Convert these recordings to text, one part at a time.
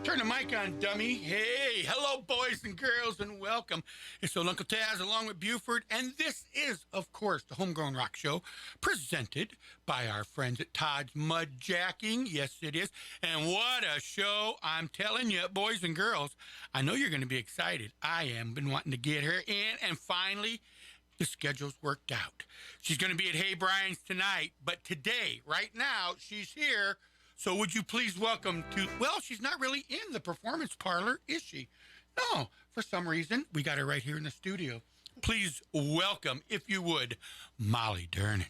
Turn the mic on, dummy. Hey, hello, boys and girls, and welcome. It's Old Uncle Tazz along with Buford, and this is, of course, the Homegrown Rock Show, presented by our friends at Todd's Mudjacking. Yes, it is. And what a show. I'm telling you, boys and girls, I know you're going to be excited. I am. Been wanting to get her in, and finally, the schedule's worked out. She's going to be at Hey Brian's tonight, but today, right now, she's here. So would you please welcome to, well, she's not really in the performance parlor, is she? No, for some reason, we got her right here in the studio. Please welcome, if you would, Molly Durnin.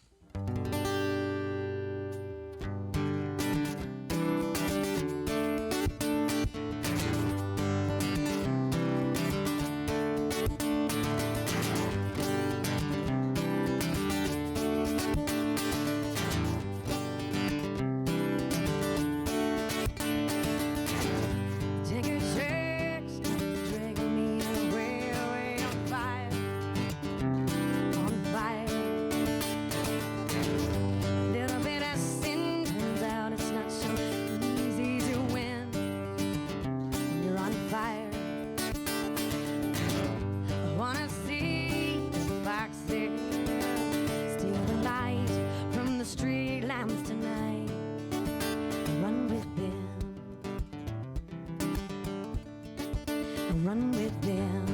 Run with them.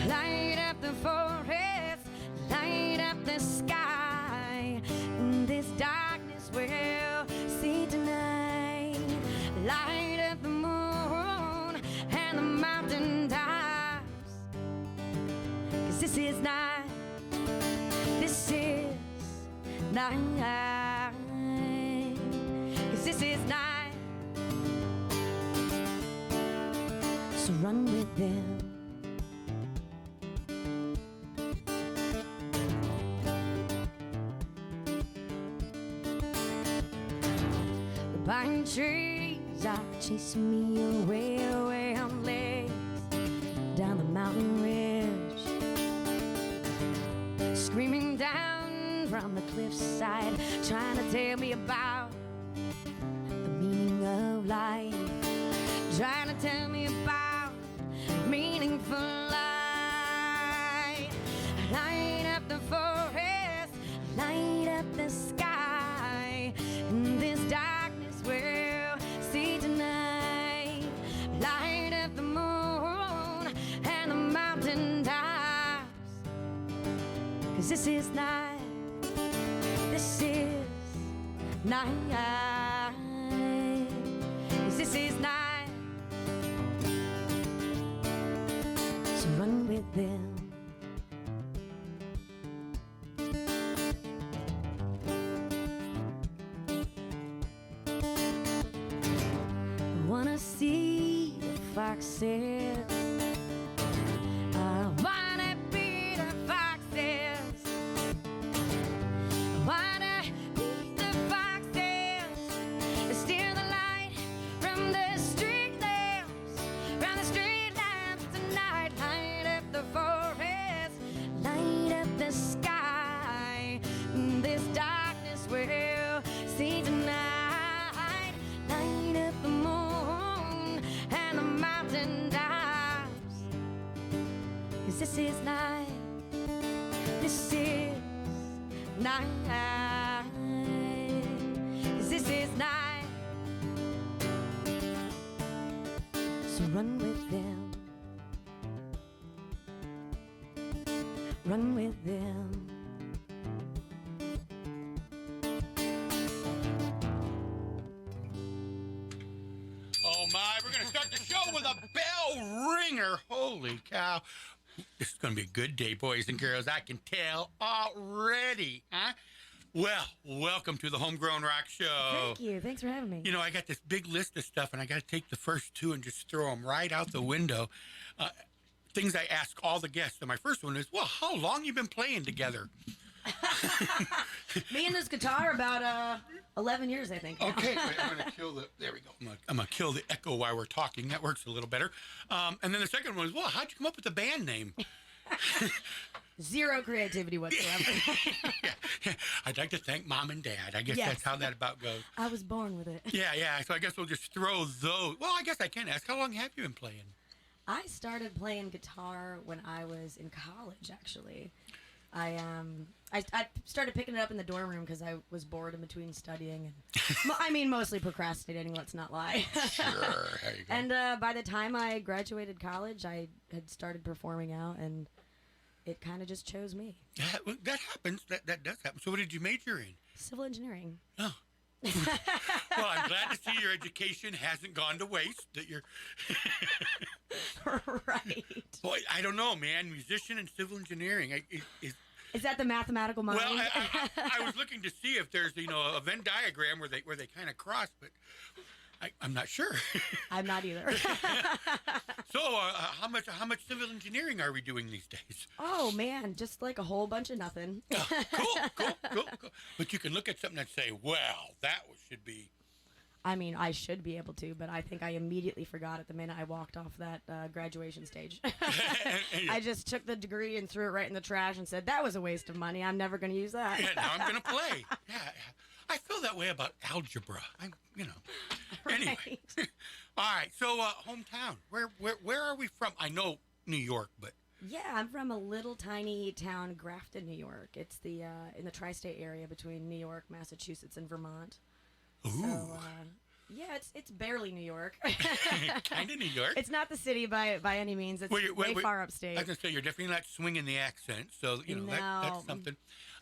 Light up the forest, light up the sky. This darkness we'll see tonight. Light up the moon and the mountain tops. 'Cause this is night. This is night. 'Cause this is night. So run with them. The pine trees are chasing me away, away on legs down the mountain ridge, screaming down from the cliffside, trying to tell me about the meaning of life, trying to tell me about meaningful light. Light up the forest, light up the sky. In this darkness we'll see tonight. Light up the moon and the mountain tops. 'Cause this is night. This is night. 'Cause this is night. Run with them. I wanna see the foxes. I wanna be the foxes. I wanna be the foxes. Steal the light from the street lamps, from the street lamps tonight. The forest, light up the sky. This darkness we'll see tonight. Light up the moon and the mountain tops. 'Cause this is night. This is night. 'Cause this is night. So run with them. Run with them. Oh my, we're going to start the show with a bell ringer. Holy cow. This is going to be a good day, boys and girls. I can tell already, huh? Well, welcome to the Homegrown Rock Show. Thank you. Thanks for having me. You know, I got this big list of stuff, and I got to take the first two and just throw them right out the window. Things I ask all the guests. And my first one is, well, how long you been playing together? Me and this guitar about 11 years, I think. Okay, wait, I'm going to kill the, there we go. I'm going to kill the echo while we're talking. That works a little better. And then the second one was, well, how'd you come up with the band name? Zero creativity whatsoever. Yeah. I'd like to thank Mom and Dad. I guess Yes. that's how that about goes. I was born with it. Yeah. So I guess we'll just throw those. Well, I guess I can ask, how long have you been playing? I started playing guitar when I was in college, actually. I started picking it up in the dorm room because I was bored in between studying. And mostly procrastinating, let's not lie. Sure, there you go. And by the time I graduated college, I had started performing out, and it kind of just chose me. That happens. That does happen. So what did you major in? Civil engineering. Oh. Well, I'm glad to see your education hasn't gone to waste. That you're Right. Boy, I don't know, man. Musician and civil engineering Is that the mathematical mind? Well, I was looking to see if there's a Venn diagram where they kind of cross, but I'm not sure. I'm not either. So, how much civil engineering are we doing these days? Oh man, just like a whole bunch of nothing. Cool. But you can look at something and say, "Well, that should be." I mean, I should be able to, but I think I immediately forgot it the minute I walked off that graduation stage. I just took the degree and threw it right in the trash and said, that was a waste of money. I'm never going to use that. Yeah, now I'm going to play. Yeah. I feel that way about algebra. Anyway. Right. All right. So, hometown. Where are we from? I know New York, but. Yeah, I'm from a little tiny town, Grafton, New York. It's the in the tri-state area between New York, Massachusetts, and Vermont. Ooh. So, yeah, it's barely New York. Kind of New York. It's not the city by any means. It's way far upstate. I was going to say, you're definitely not swinging the accent, so, that's something.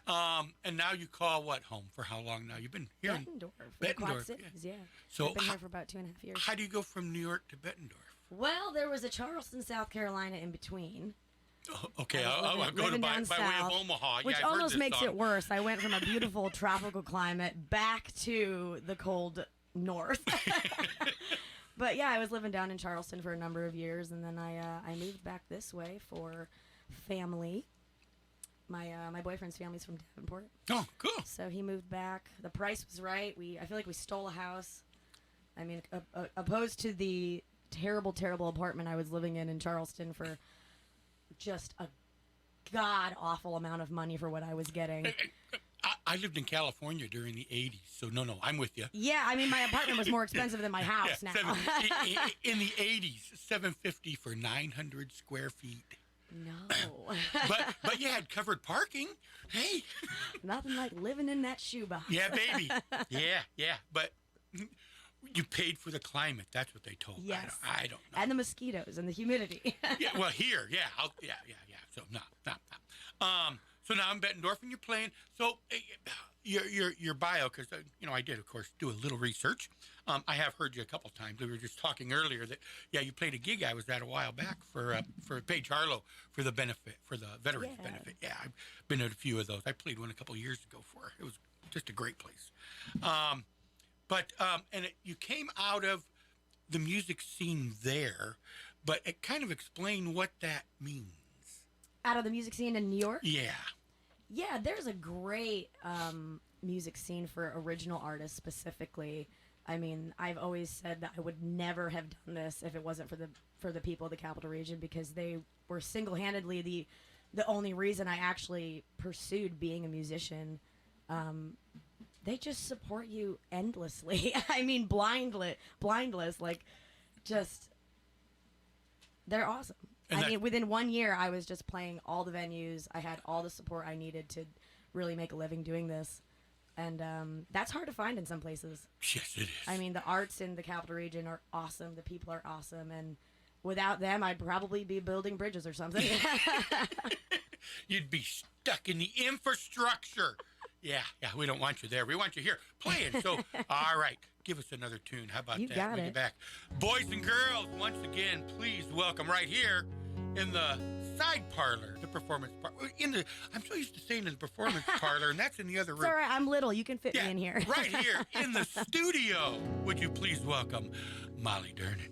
And now you call what home? For how long now? You've been here Bettendorf. The Quad Cities, yeah. So I've been here for about 2.5 years. How do you go from New York to Bettendorf? Well, there was a Charleston, South Carolina in between. Oh, okay, I'll go to by way of Omaha. Which I've heard almost this makes song. it worse. I went from a beautiful tropical climate back to the cold north. But yeah, I was living down in Charleston for a number of years, and then I moved back this way for family. My boyfriend's family's from Davenport. Oh, cool. So he moved back. The price was right. I feel like we stole a house. I mean, opposed to the terrible, terrible apartment I was living in Charleston for just a god-awful amount of money for what I was getting. I lived in California during the 80s, so no, I'm with you. Yeah, I mean, my apartment was more expensive than my house now. In the 80s, $750 for 900 square feet. No. But you had covered parking. Hey. Nothing like living in that shoebox. Yeah, baby. Yeah. But you paid for the climate. That's what they told me. Yes. I don't know. And the mosquitoes and the humidity. Yeah, well, here, yeah. So, no. So now I'm Bettendorf and you're playing. So your bio, because, I did, of course, do a little research. I have heard you a couple times. We were just talking earlier that, you played a gig I was at a while back for Paige Harlow for the veterans benefit. Yeah, I've been at a few of those. I played one a couple years ago for her. It was just a great place. You came out of the music scene there, but it kind of explain what that means. Out of the music scene in New York? Yeah. Yeah, there's a great music scene for original artists specifically. I mean, I've always said that I would never have done this if it wasn't for the people of the Capital Region, because they were single-handedly the only reason I actually pursued being a musician. They just support you endlessly. I mean, blindless, like, just, they're awesome. Within 1 year, I was just playing all the venues. I had all the support I needed to really make a living doing this. And that's hard to find in some places. Yes, it is. I mean, the arts in the Capital Region are awesome. The people are awesome. And without them, I'd probably be building bridges or something. You'd be stuck in the infrastructure. Yeah, we don't want you there. We want you here playing. So, all right, give us another tune. How about you that? Got We'll it. get back. Boys and girls, once again, please welcome right here in the side parlor, the performance parlor. I'm so used to saying in the performance parlor, and that's in the other room. It's all right. I'm little. You can fit me in here. Right here in the studio. Would you please welcome Molly Durnin?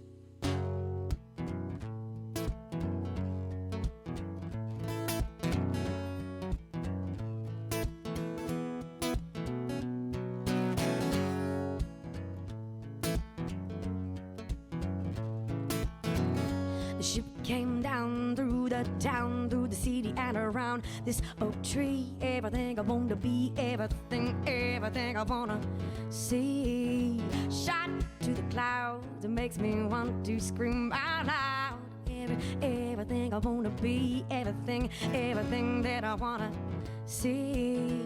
The ship came down through the town, through the city and around this oak tree. Everything I want to be, everything I want to see. Shot to the clouds, it makes me want to scream out loud. Everything I want to be, everything that I want to see.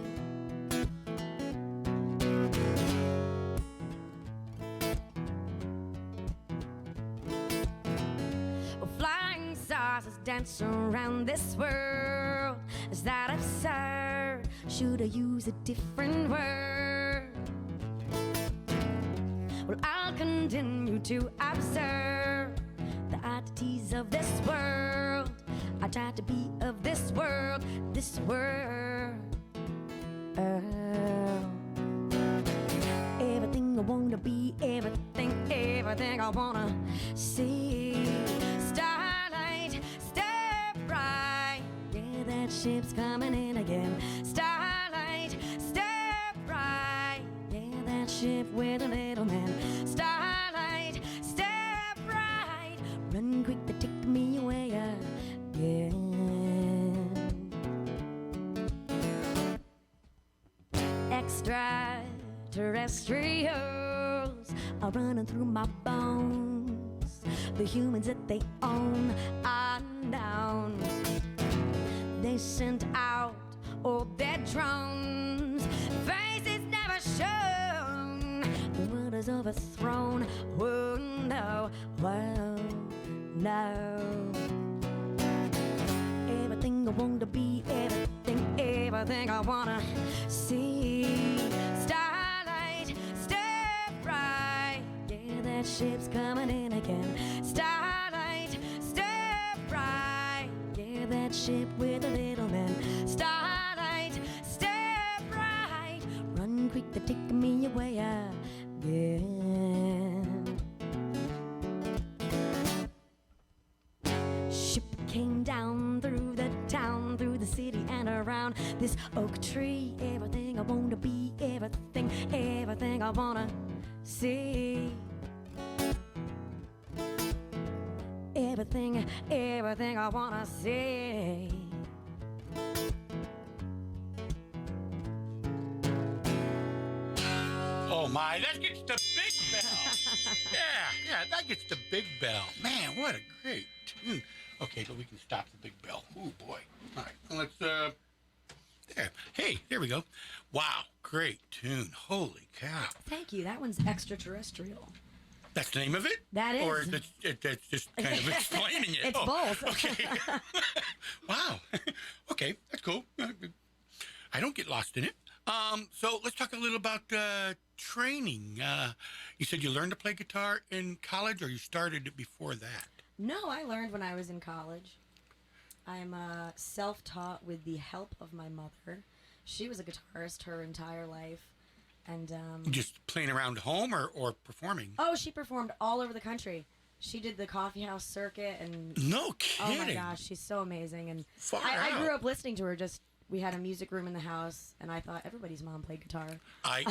Flying saucers dance around this world. Is that absurd? Should I use a different word? Well, I'll continue to observe the oddities of this world. I try to be of this world, this world. Everything I want to be, everything I want to see. Starlight, step right. Yeah, that ship's coming in again. Starlight, step right. Yeah, that ship with a little man. Starlight, step right. Run quick to take me away again. Extraterrestrials are running through my bones. The humans that they own are down. They sent out all their drones. Faces never shown. The world is overthrown. Whoa, no, whoa, no. Everything I want to be, everything I want to see. Starlight, step right. Yeah, that ship's coming in again. Starlight, step right. Yeah, that ship with a little man. Starlight, step right. Run quick to take me away again. Ship came down through the town, through the city and around this oak tree. Everything I want to be, everything I want to see. Everything I want to see. Oh my, that gets the big bell. yeah, that gets the big bell. Man, what a great tune. Okay, so we can stop the big bell. Oh boy. All right, let's there. Hey, there we go. Wow, great tune. Holy cow. Thank you. That one's extraterrestrial. That's the name of it? That is. Or that's just kind of explaining it? It's both. Okay. Wow. Okay, that's cool. I don't get lost in it. So let's talk a little about training. You said you learned to play guitar in college, or you started it before that? No, I learned when I was in college. I'm self-taught with the help of my mother. She was a guitarist her entire life. And just playing around home or performing? Oh, she performed all over the country. She did the coffee house circuit and no kidding. Oh my gosh, she's so amazing. And Far I out. grew up listening to her. Just we had a music room in the house, and I thought everybody's mom played guitar. I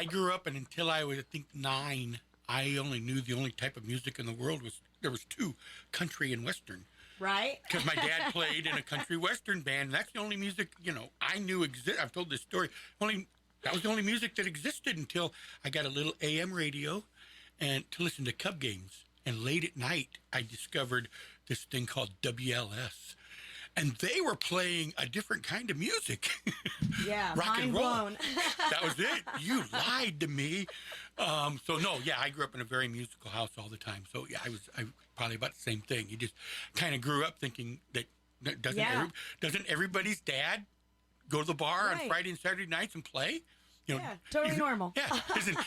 grew up, and until I was, I think, 9, I only knew the only type of music in the world was two, country and western. Right? Because my dad played in a country western band. And that's the only music, I knew exist. I've told this story. That was the only music that existed until I got a little AM radio and to listen to Cub games. And late at night, I discovered this thing called WLS. And they were playing a different kind of music. Yeah, rock mind and roll. blown. That was it. You lied to me. I grew up in a very musical house all the time. So yeah, I probably about the same thing. You just kind of grew up thinking that doesn't everybody's dad go to the bar on Friday and Saturday nights and play? Totally normal. Yeah, isn't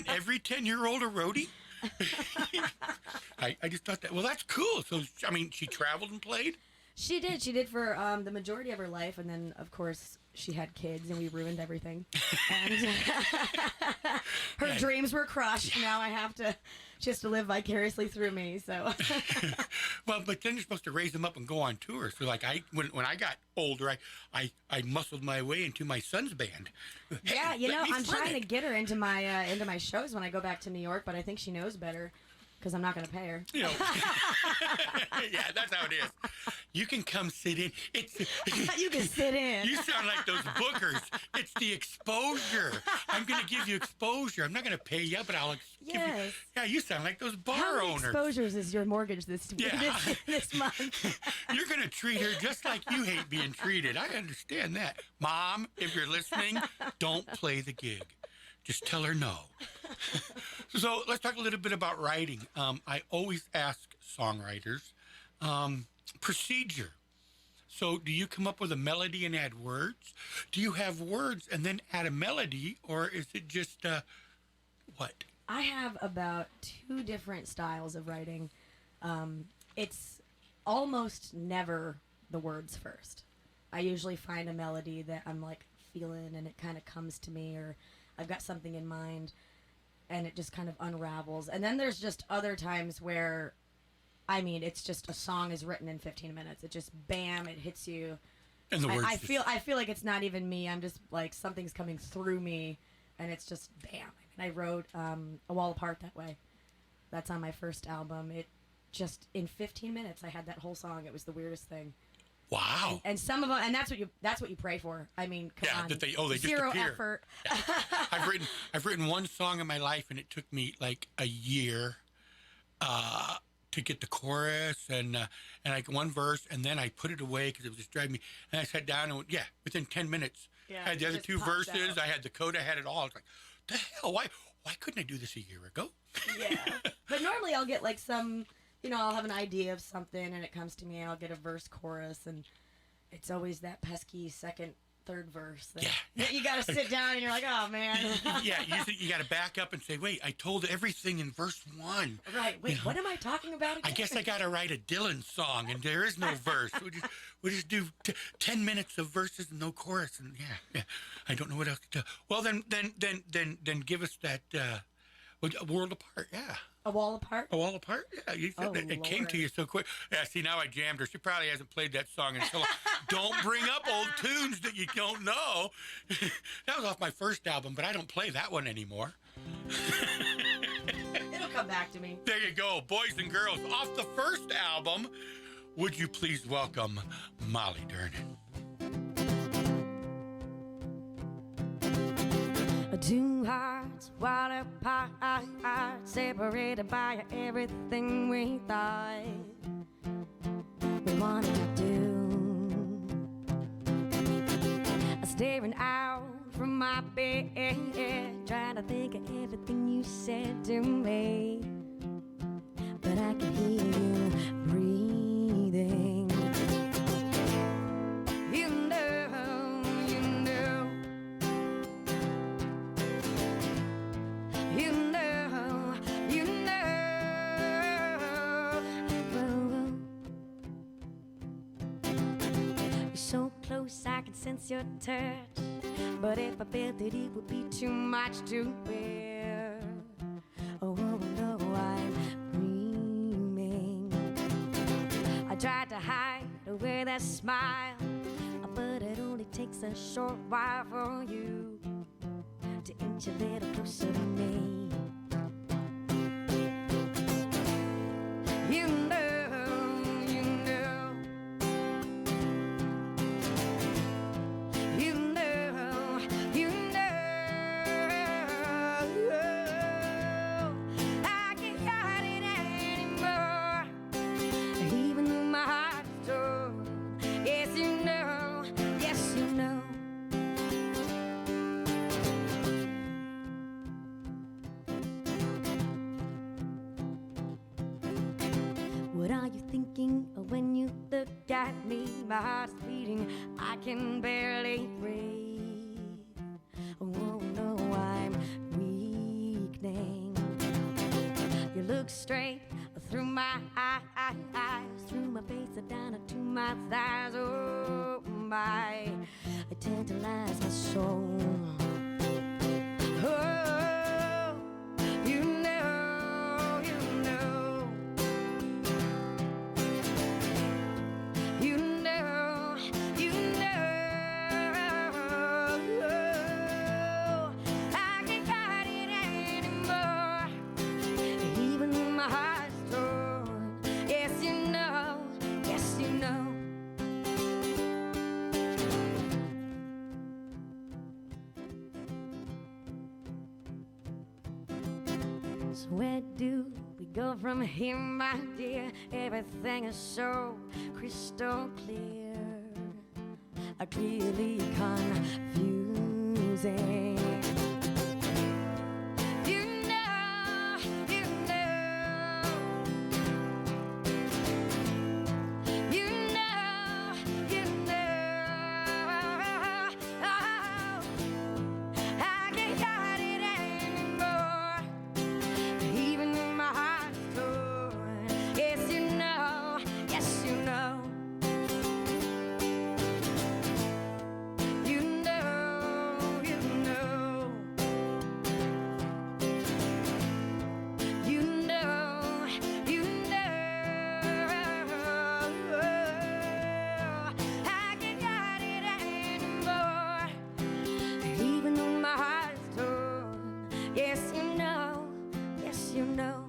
every 10-year-old a roadie? I just thought that. Well, that's cool. So she traveled and played. She did for the majority of her life, and then of course she had kids, and we ruined everything. And her dreams were crushed. Now she has to live vicariously through me. So. Well, but then you're supposed to raise them up and go on tour. So when I got older, I muscled my way into my son's band. Hey, I'm trying to get her into my shows when I go back to New York, but I think she knows better. because I'm not going to pay her. You know, yeah, that's how it is. You can come sit in. You can sit in. You sound like those bookers. It's the exposure. I'm going to give you exposure. I'm not going to pay you, but I'll give you. Yeah, you sound like those bar How many owners. exposures is your mortgage this month? You're going to treat her just like you hate being treated. I understand that. Mom, if you're listening, don't play the gig. Just tell her no. So let's talk a little bit about writing. I always ask songwriters, procedure. So do you come up with a melody and add words? Do you have words and then add a melody? Or is it just, what? I have about 2 different styles of writing. It's almost never the words first. I usually find a melody that I'm like feeling and it kind of comes to me, or I've got something in mind and it just kind of unravels. And then there's just other times where, I mean, it's just a song is written in 15 minutes. It just, bam, it hits you. And the words I feel like it's not even me. I'm just like, something's coming through me and it's just, bam. I mean, I wrote A Wall Apart that way. That's on my first album. It just, in 15 minutes, I had that whole song. It was the weirdest thing. Wow. And some of them, and that's what you pray for. I mean, come on. That they just Zero appear. effort. Yeah. I've written one song in my life, and it took me like a year to get the chorus and like one verse, and then I put it away because it was just driving me. And I sat down and within 10 minutes, I had the other 2 verses. I had the coda, I had it all. I was like, the hell? Why couldn't I do this a year ago? Yeah. But normally I'll get like some. I'll have an idea of something and it comes to me and I'll get a verse, chorus, and it's always that pesky second, third verse. That you got to sit down and you're like, oh, man. You got to back up and say, wait, I told everything in verse 1. Right. Wait, what am I talking about again? I guess I got to write a Dylan song and there is no verse. We'll just do 10 minutes of verses and no chorus. And yeah, I don't know what else to do. Well, then give us that A World Apart, yeah. A Wall Apart? A Wall Apart? Yeah, you said that. It came to you so quick. Yeah, see, now I jammed her. She probably hasn't played that song in so long. Don't bring up old tunes that you don't know. That was off my first album, but I don't play that one anymore. It'll come back to me. There you go, boys and girls. Off the first album, would you please welcome Molly Durnin? 2 hearts, wide apart, separated by everything we thought we wanted to do. Staring out from my bed, trying to think of everything you said to me, but I can hear you breathing. So close I can sense your touch, but if I felt it, it would be too much to bear. Oh, no, I'm dreaming. I tried to hide away that smile, but it only takes a short while for you to inch a little closer to me. You know. What are you thinking when you look at me? My heart's beating, I can barely breathe. Oh no, I'm weakening. You look straight through my eyes, through my face and down to my thighs. Oh my, it tantalizes my soul. Oh, you know, you know. You know, you know. I can't hide it anymore. Even though my heart Where do we go from here, my dear? Everything is so crystal clear, clearly confusing. You know, you know, you know, you know. I can't hide it anymore, even when my heart's torn. Yes, you know, yes, you know. You know, you know. You know, you know. I can't hide it anymore, even though my heart is torn. Yes, you know, yes, you know.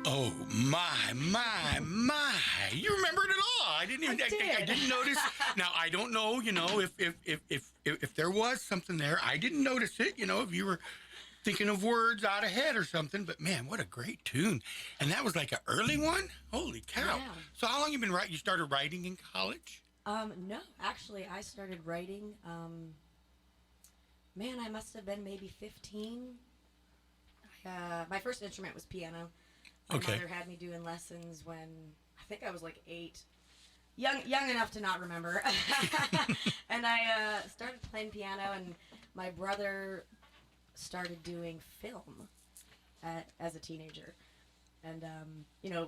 Oh, my. You remember it at all. I didn't even, I did. didn't notice. Now, I don't know, if there was something there. I didn't notice it, if you were thinking of words out ahead or something. But, man, what a great tune. And that was like an early one? Holy cow. Yeah. So how long you been writing? You started writing in college? No, actually, I started writing, I must have been maybe 15. My first instrument was piano. My Okay. mother had me doing lessons when I think I was like 8. Young enough to not remember. And I started playing piano, and my brother started doing film as a teenager. And,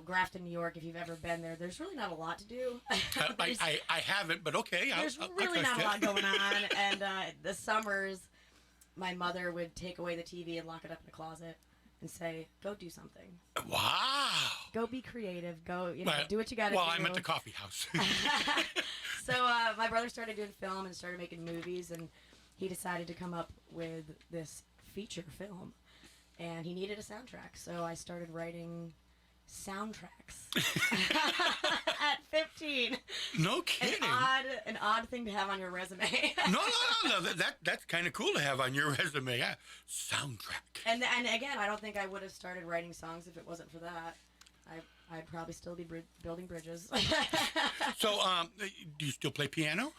Grafton, New York, if you've ever been there, there's really not a lot to do. I haven't, but okay. There's really not a lot going on. And the summers, my mother would take away the TV and lock it up in a closet and say, go do something. Wow. Go be creative. Go, Well, do what you got to well, do. I'm at the coffee house. So my brother started doing film and started making movies, and he decided to come up with this feature film. And he needed a soundtrack, so I started writing soundtracks at 15. No kidding. An odd thing to have on your resume. No. That's kind of cool to have on your resume. Yeah. Soundtrack. And again, I don't think I would have started writing songs if it wasn't for that. I'd probably still be building bridges. So, do you still play piano?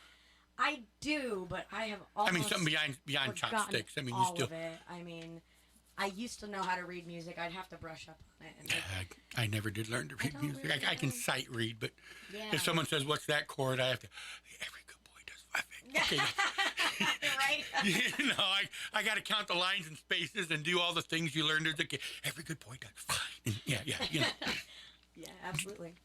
I do, but I have almost something beyond forgotten chopsticks. You all still. of it. I used to know how to read music. I'd have to brush up on it. And I never did learn to read don't music. really I can know. sight read, but Yeah. if someone says, "What's that chord?" I have to. Every good boy does 5 8. Right? Okay. I got to count the lines and spaces and do all the things you learned as a kid. Every good boy does 5. Yeah. Yeah, absolutely.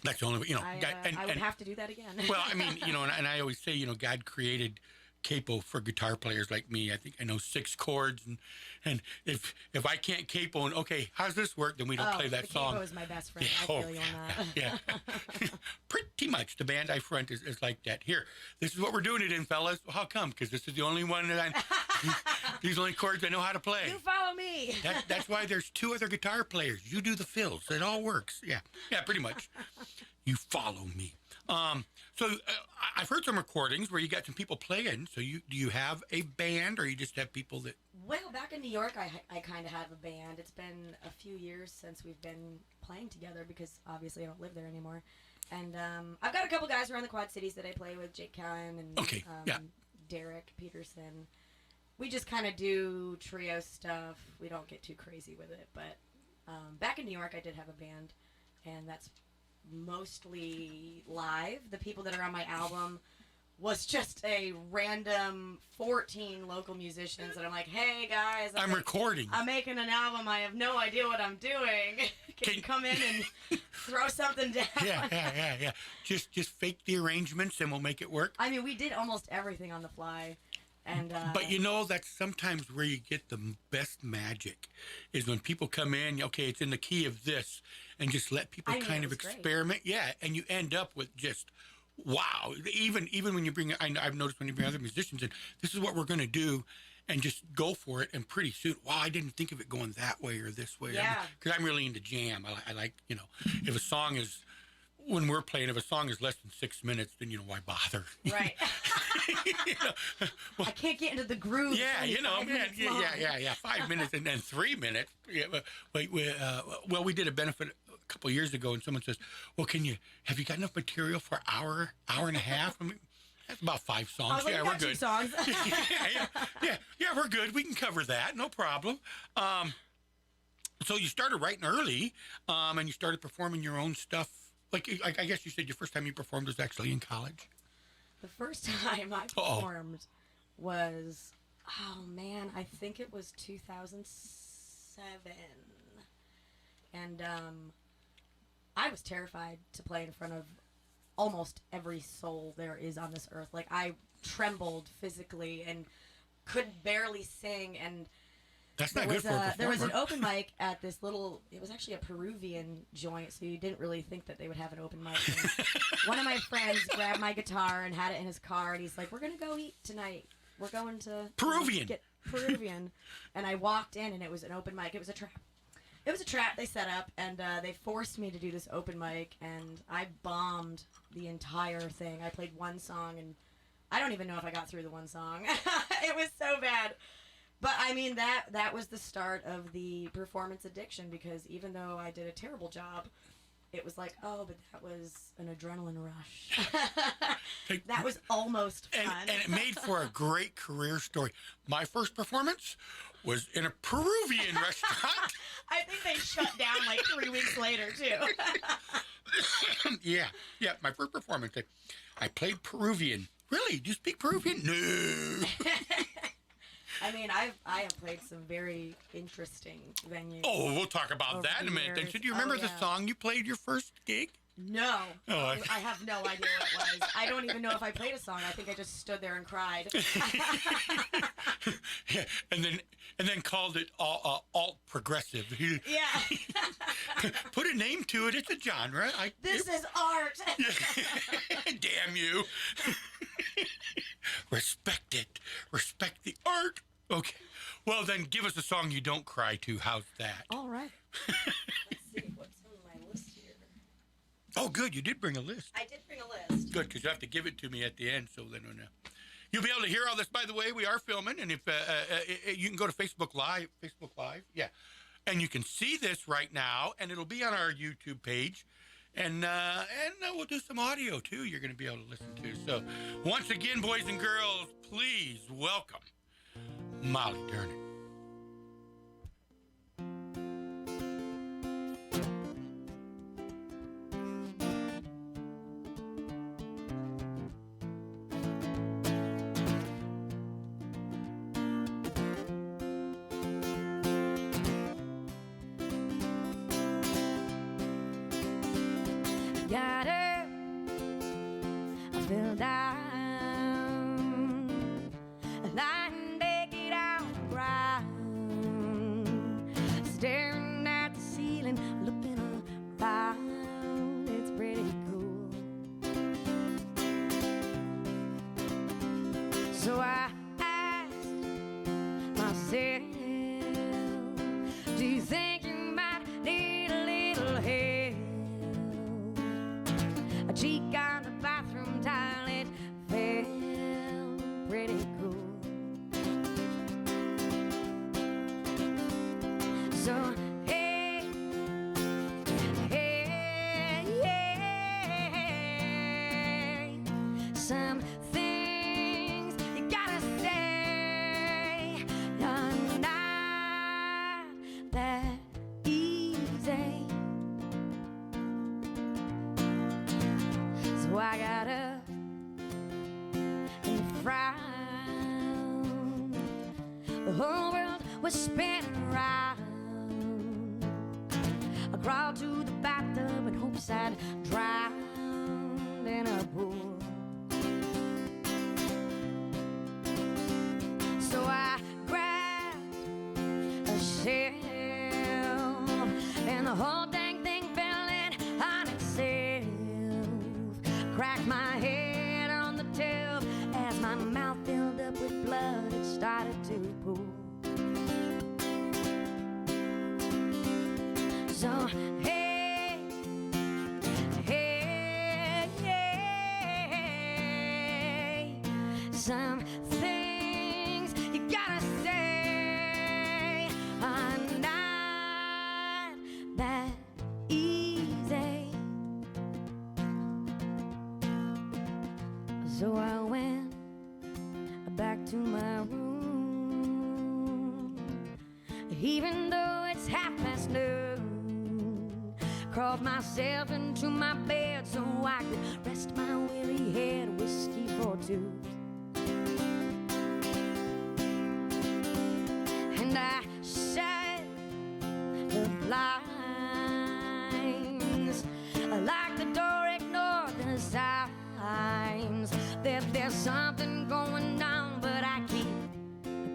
That's the only way. I would have to do that again. Well, and I always say, God created capo for guitar players like me. I think I know 6 chords, and if I can't capo, and okay, how's this work? Then we don't play that the song. capo is my best friend. Yeah, I feel you on that. Yeah. Pretty much. The band I front is like that. Here, this is what we're doing it in, fellas. Well, how come? Because this is the only one that these are the only chords I know how to play. You follow me. That's why there's 2 other guitar players. You do the fills. It all works. Yeah, pretty much. You follow me. So I've heard some recordings where you got some people playing. So do you have a band, or you just have people that? Well, back in New York, I kind of have a band. It's been a few years since we've been playing together because obviously I don't live there anymore. And I've got a couple guys around the Quad Cities that I play with, Jake Cowan and Derek Peterson. We just kind of do trio stuff. We don't get too crazy with it. But back in New York, I did have a band, and that's mostly live. The people that are on my album was just a random 14 local musicians that I'm like, hey guys, I'm recording. I'm making an album. I have no idea what I'm doing. Can you come in and throw something down? Yeah. Just fake the arrangements and we'll make it work. I mean, we did almost everything on the fly. And but that's sometimes where you get the best magic is when people come in, okay, it's in the key of this, and just let people kind of experiment. Great. Yeah, and you end up with just wow. Even when you bring, I've noticed when you bring other musicians in, this is what we're going to do, and just go for it. And pretty soon, wow, I didn't think of it going that way or this way. Yeah. Because I'm really into jam. I like, if a song is, when we're playing, if a song is less than 6 minutes, then why bother? Right. Well, I can't get into the groove. yeah, 5 minutes and then 3 minutes. Yeah, we did a benefit a couple of years ago, and someone says, "Well, have you got enough material for an hour and a half?" I mean, that's about 5 songs. I was like, yeah, we're good. 2 songs. yeah, we're good. We can cover that, no problem. So you started writing early, and you started performing your own stuff. Like, I guess you said your first time you performed was actually in college. The first time I performed was, I think it was 2007. And I was terrified to play in front of almost every soul there is on this earth. Like, I trembled physically and could barely sing, and that's not good for a performer. There was an open mic at this little, it was actually a Peruvian joint, so you didn't really think that they would have an open mic. And one of my friends grabbed my guitar and had it in his car, and he's like, "We're going to go eat tonight. We're going to Peruvian. Get Peruvian." And I walked in, and it was an open mic. It was a trap. It was a trap they set up, and they forced me to do this open mic, and I bombed the entire thing. I played one song, and I don't even know if I got through the one song. It was so bad. But, I mean, that was the start of the performance addiction, because even though I did a terrible job, it was like, oh, but that was an adrenaline rush. That was almost fun. And it made for a great career story. My first performance was in a Peruvian restaurant. I think they shut down like 3 weeks later, too. Yeah, my first performance, I played Peruvian. Really? Do you speak Peruvian? No. I mean, I have played some very interesting venues. Oh, we'll talk about that in a minute. Then, do you remember the song you played your first gig? No. Oh, I have no idea what it was. I don't even know if I played a song. I think I just stood there and cried. Yeah, and then called it alt progressive. Yeah. Put a name to it. It's a genre. This is art. Damn you. Respect it. Respect the art. Okay. Well, then give us a song you don't cry to. How's that? All right. Let's see what's on my list here. Oh, good. You did bring a list. I did bring a list. Good, because you have to give it to me at the end, so then you'll be able to hear all this. By the way, we are filming, and if you can go to Facebook Live, yeah, and you can see this right now, and it'll be on our YouTube page, and we'll do some audio too. You're going to be able to listen to. So, once again, boys and girls, please welcome Molly Durnin. Got her, I fell down, and I can take it out the ground, staring at the ceiling, looking around. It's pretty cool. So I asked myself, do you think you might need a little help? A cheek on the bathroom tile, it felt pretty cool. So, hey, some things you gotta say, you're not that easy. So I got up and frowned. The whole world was spinning around. I crawled to the bathtub in hopes I'd drown in a pool. So I grabbed a shell, and the whole dang thing fell in on itself. Cracked my head my mouth filled up with blood, it started to pool. So, hey, hey, hey, some things you gotta say are not that easy. So I went back to my room, even though it's noon. Crawled myself into my bed so I could rest my weary head, whiskey for two. And I shut the blinds like the door ignored the signs that there's something going on, but I keep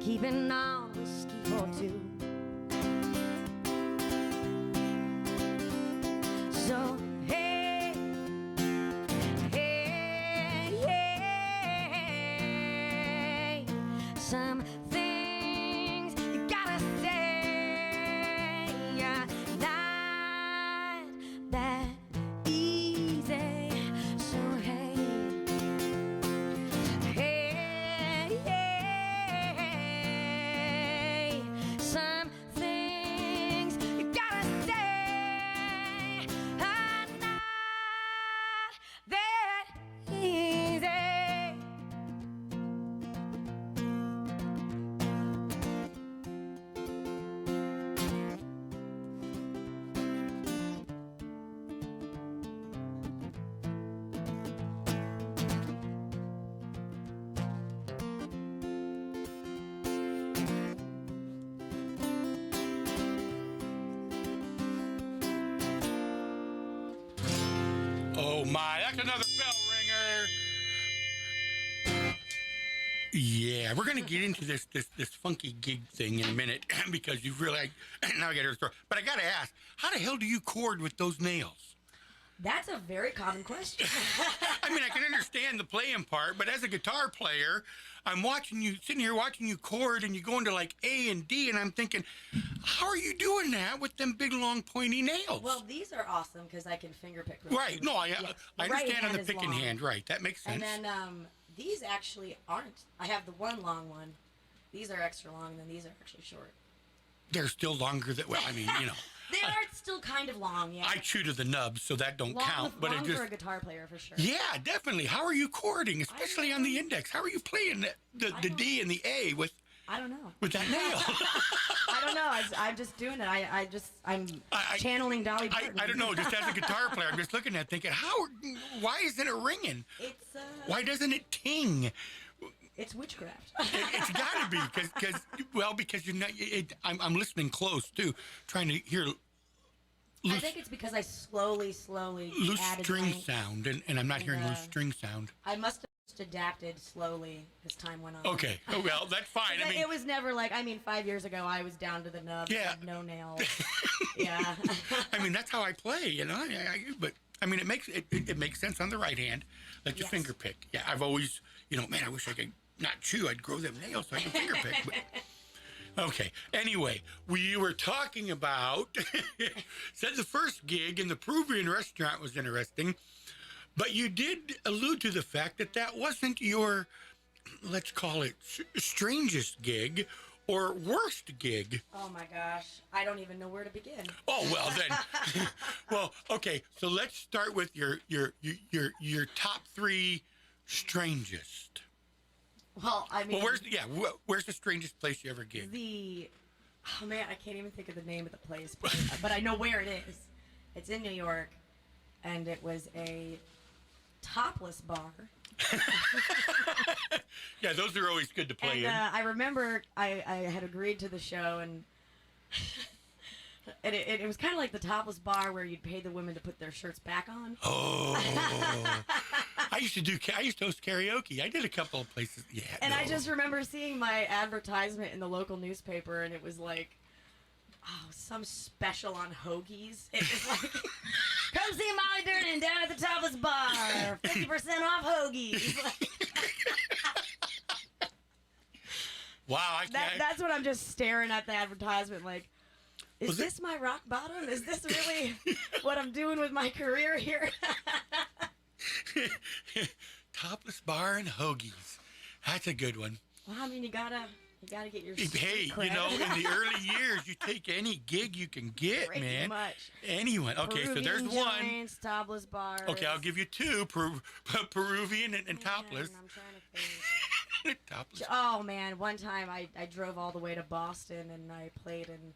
keeping on, whiskey for two. So, hey, hey, hey, some things you gotta say are not that easy. So, hey, hey, hey, some things you gotta say. Oh my, that's another bell ringer. Yeah, we're gonna get into this funky gig thing in a minute because you really now I got to start. But I gotta ask, how the hell do you chord with those nails? That's a very common question. I mean, I can understand the playing part, but as a guitar player, I'm sitting here watching you chord, and you go into like A and D, and I'm thinking, how are you doing that with them big, long, pointy nails? Well, these are awesome because I can finger pick. Really right. No, I understand on the picking long. hand. Right. That makes sense. And then these actually aren't. I have the one long one. These are extra long, and then these are actually short. They're still longer than, well, I mean, you know. They are still kind of long, yeah. I chew to the nubs, so that don't long count. But long it just, for a guitar player, for sure. yeah, definitely. How are you chording, especially on the index? How are you playing the D and the A with? I don't know. With that nail. I don't know. I'm just doing it. I'm channeling Dolly Parton. I don't know. Just as a guitar player, I'm just looking at it thinking, why isn't it ringing? It's why doesn't it ting? It's witchcraft. It's got to be because you're not. I'm listening close too, trying to hear. I think it's because I slowly loose added string sound, and I'm not hearing loose string sound. I must have just adapted slowly as time went on. Okay, oh, well, that's fine. I mean, it was never like, 5 years ago, I was down to the nub, had no nails. Yeah. I mean, that's how I play, you know. But I mean, it makes sense on the right hand, like your finger pick. Yeah, I've always, man, I wish I could not chew. I'd grow them nails so I could finger pick. But, okay. Anyway, we were talking about, said the first gig in the Peruvian restaurant was interesting, but you did allude to the fact that wasn't your, let's call it, strangest gig or worst gig. Oh my gosh, I don't even know where to begin. Oh, well then, well, okay, so let's start with your top three strangest. Well, I mean, where's the strangest place you ever gigged? Oh man, I can't even think of the name of the place, but I know where it is. It's in New York, and it was a topless bar. Yeah, those are always good to play in. I remember I had agreed to the show, and it was kind of like the topless bar where you'd pay the women to put their shirts back on. Oh, I used to host karaoke. I did a couple of places. Yeah, and I just remember seeing my advertisement in the local newspaper, and it was like, some special on hoagies. It was like, come see Molly Durnin down at the topless bar, 50% off hoagies. Wow, I can't. That's what I'm just staring at the advertisement like, is this my rock bottom? Is this really what I'm doing with my career here? Topless bar and hoagies. That's a good one. Well, I mean, you gotta get your Hey, cred. you know, in the early years, you take any gig you can get, Pretty man. much. Anyone. Okay, so there's Peruvian one. joints, topless bars. Okay, I'll give you two, Peruvian and topless. Man, I'm trying to think. Topless. Oh man, one time I drove all the way to Boston and I played in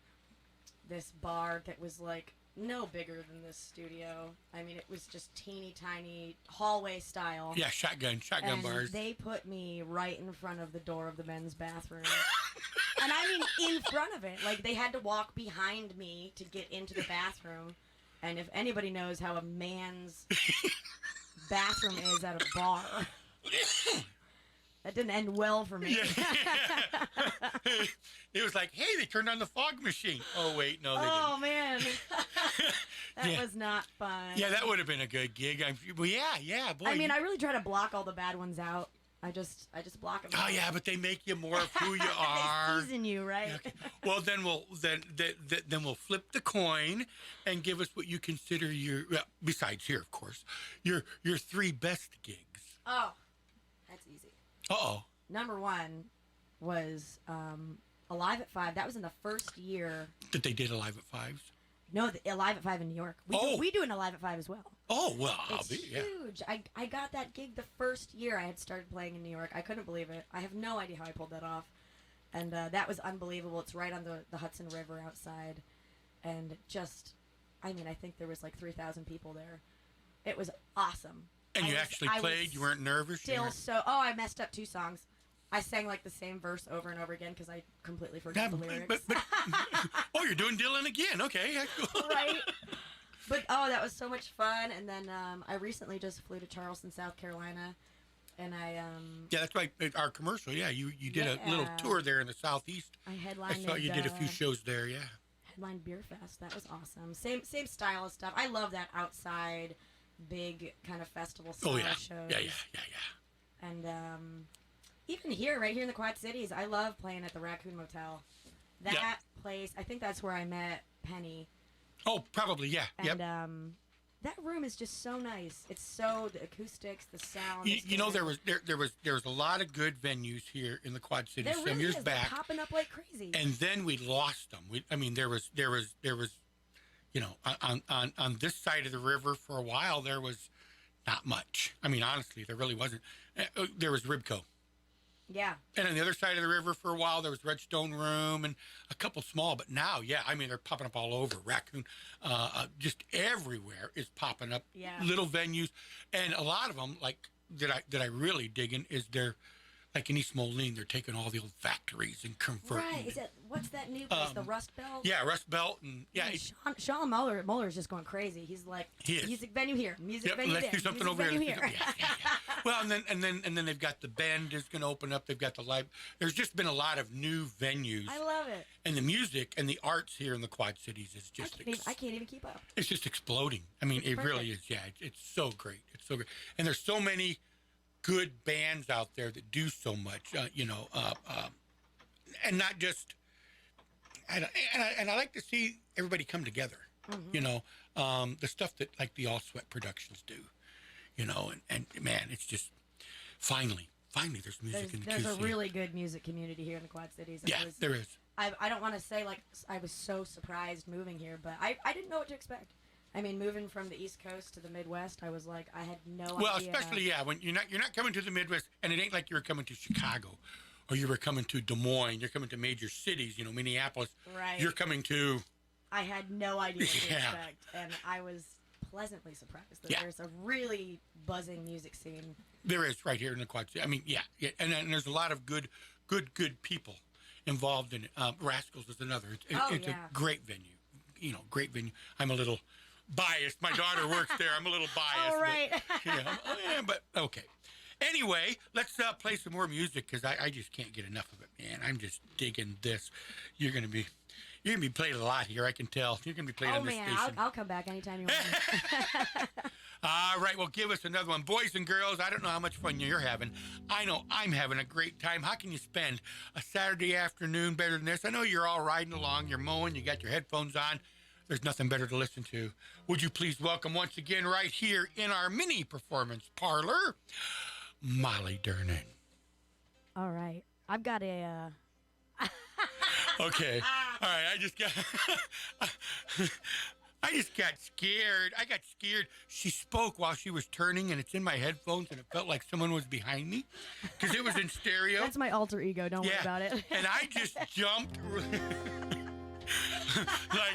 this bar that was like no bigger than this studio. I mean, it was just teeny tiny hallway style. Yeah, shotgun And bars. they put me right in front of the door of the men's bathroom. And I mean in front of it. Like they had to walk behind me to get into the bathroom. And if anybody knows how a man's bathroom is at a bar, that didn't end well for me. It was like, hey, they turned on the fog machine. Oh, wait, no, they Oh man, that Yeah. was not fun. didn't. Yeah, that would have been a good gig. Well, yeah, boy. I mean, I really try to block all the bad ones out. I just block them. Oh, yeah, but they make you more of who you are. They season you, right? Okay. Well, then we'll flip the coin and give us what you consider your besides here, of course, your three best gigs. Oh, that's easy. Uh-oh. Number one was Alive at 5. That was in the first year. That they did Alive at Fives? No, the Alive at 5 in New York. We do an Alive at 5 as well. Oh, well, It's huge. I got that gig the first year I had started playing in New York. I couldn't believe it. I have no idea how I pulled that off. And that was unbelievable. It's right on the Hudson River outside. And just, I mean, I think there was like 3,000 people there. It was awesome. And you actually played? You weren't nervous? I messed up 2 songs. I sang like the same verse over and over again because I completely forgot the lyrics. But oh, you're doing Dylan again. Okay. Yeah, cool. Right. But, that was so much fun. And then I recently just flew to Charleston, South Carolina. And I... yeah, that's right. Our commercial, yeah. You did a little tour there in the Southeast. I headlined... I saw you did a few shows there, yeah. Headlined Beer Fest. That was awesome. Same style of stuff. I love that outside, big kind of festival style shows. Yeah. And even here, right here in the Quad Cities, I love playing at the Raccoon Motel. That place, I think that's where I met Penny. Oh, probably, yeah. And that room is just so nice. It's so, the acoustics, the sound. You know, there was a lot of good venues here in the Quad Cities there some really years is. back. They're popping up like crazy. And then we lost them. There was, you know, on this side of the river for a while, there was not much. I mean, honestly, there really wasn't. There was Ribco. Yeah. And on the other side of the river for a while, there was Redstone Room and a couple small. But now, yeah, I mean, they're popping up all over. Raccoon, just everywhere is popping up. Yeah. Little venues. And a lot of them, like, that I really dig in is they're, like in East Moline, they're taking all the old factories and converting. Right. What's that new place, the Rust Belt? Yeah, Rust Belt. And yeah. Sean Muller is just going crazy. He's like, music venue here, music venue let's there, do something music over venue here. Yeah. Well, and then they've got the Bend is going to open up. They've got the live. There's just been a lot of new venues. I love it. And the music and the arts here in the Quad Cities is just. I can't even keep up. It's just exploding. I mean, it really is. Yeah, it's so great. It's so great. And there's so many good bands out there that do so much. And not just. And I like to see everybody come together. Mm-hmm. You know, the stuff that like the All Sweat Productions do. You know, and man, it's just finally there's music in the QC. There's a really good music community here in the Quad Cities. There is. I don't want to say like I was so surprised moving here, but I didn't know what to expect. I mean, moving from the East Coast to the Midwest, I was like, I had no idea. Well, especially when you're not coming to the Midwest, and it ain't like you were coming to Chicago, or you were coming to Des Moines. You're coming to major cities, you know, Minneapolis. Right. You're coming to. I had no idea what to expect, and I was pleasantly surprised that there's a really buzzing music scene. There is right here in the Quad Cities. I mean, yeah, and there's a lot of good people involved in it. Rascals is another. It's a great venue. You know, great venue. I'm a little biased. My daughter works there. I'm a little biased. Oh, right. But okay. Anyway, let's play some more music because I just can't get enough of it, man. I'm just digging this. You're gonna be playing a lot here. I can tell. You're gonna be playing on this station. I'll come back anytime you want. All right, well, give us another one. Boys and girls, I don't know how much fun you're having. I know I'm having a great time. How can you spend a Saturday afternoon better than this? I know you're all riding along, you're mowing, you got your headphones on. There's nothing better to listen to. Would you please welcome once again right here in our mini performance parlor, Molly Durnin. All right. I've got a... Okay. All right, I just got scared. I got scared. She spoke while she was turning, and it's in my headphones, and it felt like someone was behind me because it was in stereo. That's my alter ego. Don't worry about it. And I just jumped.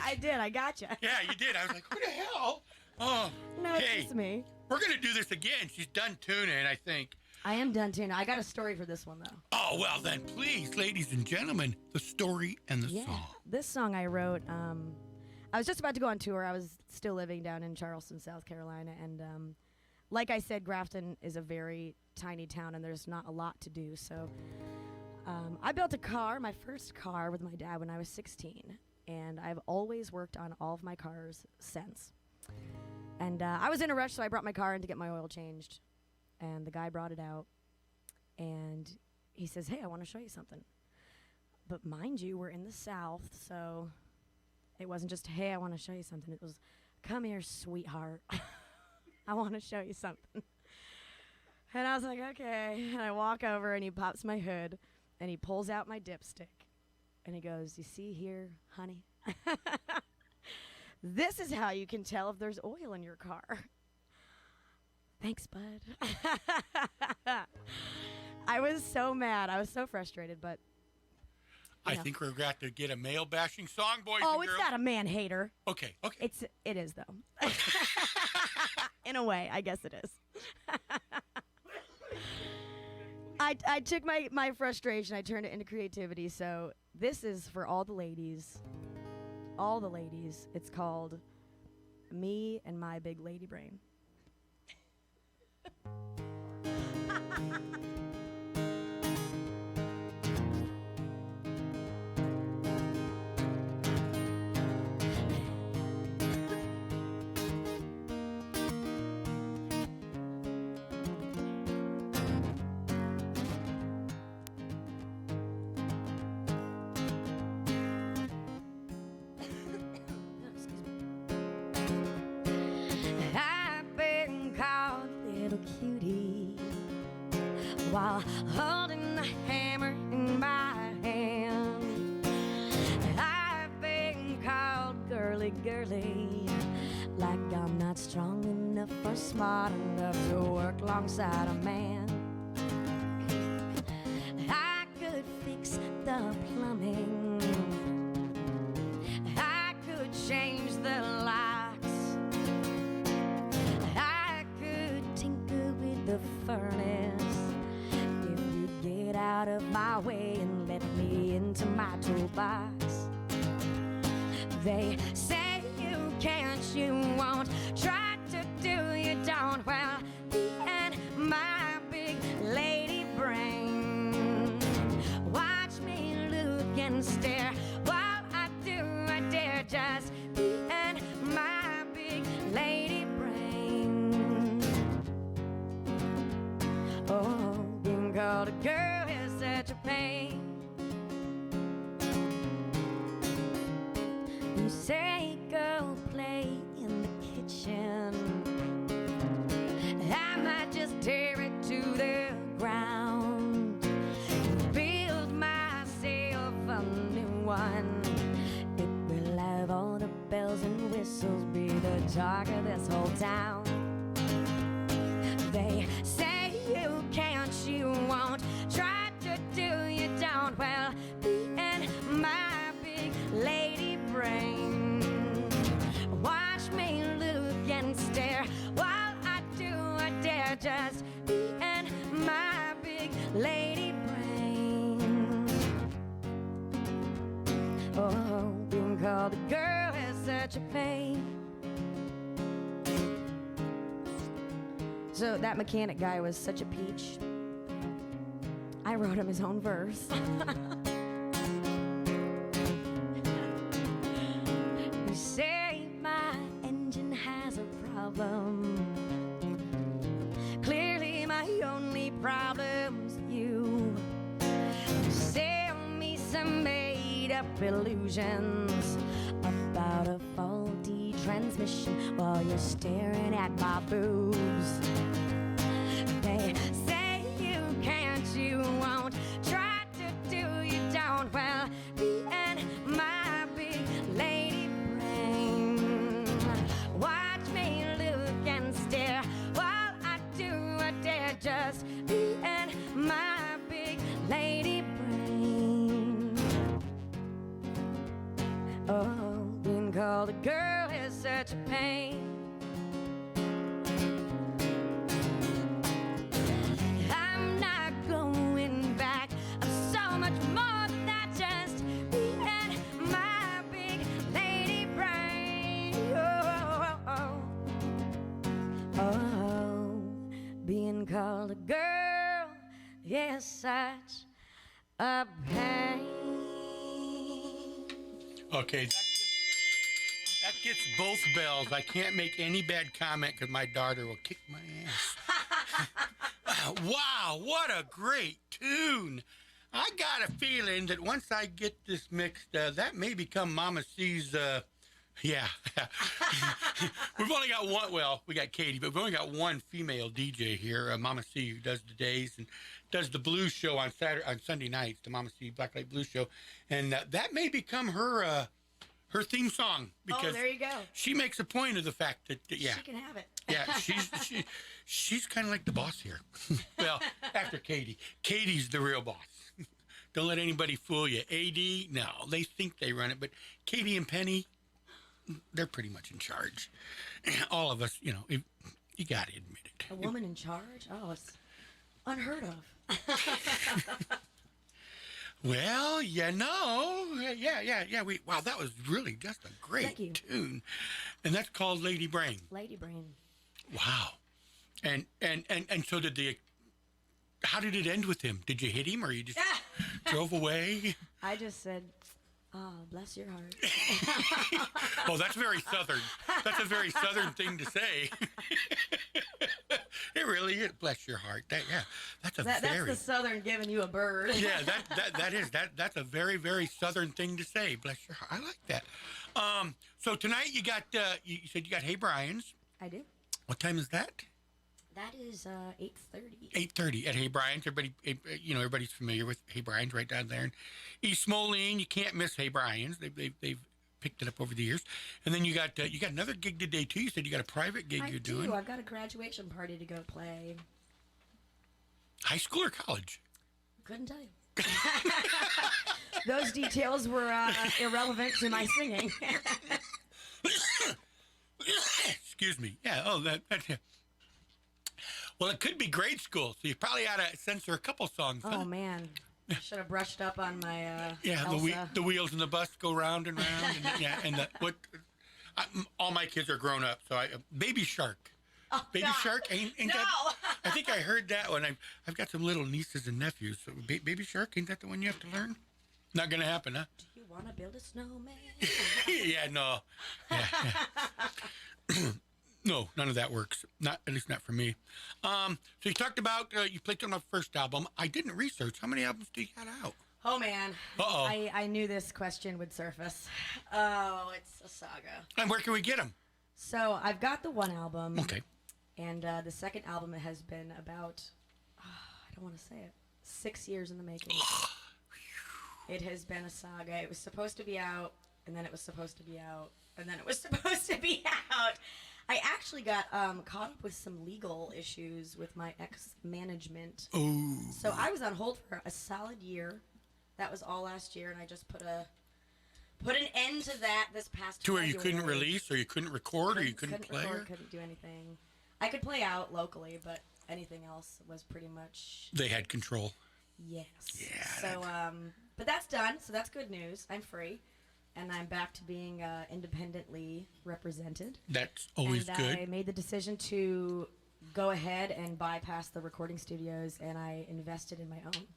I did. I gotcha. Yeah, you did. I was like, who the hell? Oh, no, hey, it's just me. We're going to do this again. She's done tuning, I think. I am done tuning. I got a story for this one, though. Oh, well, then, please, ladies and gentlemen, the story and the song. This song I wrote, I was just about to go on tour. I was still living down in Charleston, South Carolina. And like I said, Grafton is a very tiny town, and there's not a lot to do. So I built a car, my first car, with my dad when I was 16. And I've always worked on all of my cars since. And I was in a rush, so I brought my car in to get my oil changed. And the guy brought it out, and he says, hey, I want to show you something. But mind you, we're in the South, so it wasn't just, hey, I want to show you something. It was, come here, sweetheart. I want to show you something. And I was like, okay. And I walk over, and he pops my hood, and he pulls out my dipstick. And he goes, you see here, honey? This is how you can tell if there's oil in your car. Thanks, bud. I was so mad. I was so frustrated, but... I think we're going to get a male-bashing song, boys and girls. Oh, it's not a man-hater. Okay. It is, though. In a way, I guess it is. I took my frustration, I turned it into creativity, so this is for all the ladies. All the ladies. It's called Me and My Big Lady Brain. Cutie, while holding the hammer in my hand. I've been called girly, like I'm not strong enough or smart enough to work alongside a man. I could fix the plumbing, I could change the locks, the furnace, if you'd get out of my way and let me into my toolbox. They say you can't, you won't, try to do, you don't. Well, me and my big lady brain, watch me look and stare while I do, I dare, just me and my big lady brain. Oh, being called a girl is such a pain. You say go play in the kitchen, I might just tear it to the ground, build myself a new one. It will have all the bells and whistles, be the talk of this whole town. They say you can't, you won't, try to do, you don't. Well, me and my big lady brain, watch me look and stare while I do, I dare, just me and my big lady brain. Oh, being called a girl is such a pain. So that mechanic guy was such a peach. I wrote him his own verse. You say my engine has a problem, up illusions about a faulty transmission while you're staring at my boobs. They say you can't, you won't, try to do, you don't. Well, me and my big lady brain, watch me look and stare while I do a dare. Just me and my big lady brain. Oh, being called a girl is such a pain. I'm not going back. I'm so much more than that. Just me and my big lady brain. Oh, being called a girl is such a pain. Okay, that gets both bells. I can't make any bad comment because my daughter will kick my ass. Wow, what a great tune. I got a feeling that once I get this mixed, that may become Mama C's, yeah. We've only got one, well, we got Katie, but we've only got one female DJ here, Mama C, who does the days and does the blues show on Sunday nights, the Mama C Blacklight Blues Show. And that may become her theme song because there you go. She makes a point of the fact that, yeah. She can have it. Yeah, she's kind of like the boss here. Well, after Katie. Katie's the real boss. Don't let anybody fool you. AD, no, they think they run it, but Katie and Penny, they're pretty much in charge. All of us, you got to admit it. A woman in charge? Oh, it's unheard of. Well, yeah. Wow, that was really just a great tune. And that's called Lady Brain. Lady Brain. Wow. And so how did it end with him? Did you hit him or you just drove away? I just said, oh, bless your heart. Oh, that's very Southern. That's a very Southern thing to say. It really is. Bless your heart. That's the Southern giving you a bird. Yeah, that's a very, very Southern thing to say. Bless your heart. I like that. So tonight you got you said you got Hey Brian's. I do. What time is that? That is 8:30. 8:30 at Hey Brian's. Everybody, everybody's familiar with Hey Brian's right down there in East Moline. You can't miss Hey Brian's. They've picked it up over the years. And then you got another gig today too. You said you got a private gig you're doing. I've got a graduation party to go play. High school or college? Couldn't tell you. Those details were irrelevant to my singing. Excuse me. Yeah. Oh, yeah. Well, it could be grade school, so you probably ought to censor a couple songs. Oh, man. I should have brushed up on my the wheels in the bus go round and round. All my kids are grown up, so Baby Shark. Oh, Baby no. Shark ain't no. that. I think I heard that one. I've got some little nieces and nephews. So Baby Shark, ain't that the one you have to learn? Not gonna happen, huh? Do you want to build a snowman? Yeah, no. Yeah. No, none of that works. Not at least not for me. So you talked about you played on my first album. I didn't research. How many albums do you got out? Oh man. Uh-oh. I knew this question would surface. Oh, it's a saga. And where can we get them? So I've got the one album. Okay. And the second album has been about, I don't want to say it, 6 years in the making. It has been a saga. It was supposed to be out, and then it was supposed to be out, and then it was supposed to be out. I actually got caught up with some legal issues with my ex-management. Oh. So I was on hold for a solid year. That was all last year, and I just put an end to that this past To where you February. couldn't release, or you couldn't record, or you couldn't play? Record, couldn't do anything. I could play out locally, but anything else was pretty much... They had control. Yes. Yeah. So, but that's done, so that's good news. I'm free, and I'm back to being independently represented. That's always and good. I made the decision to go ahead and bypass the recording studios, and I invested in my own.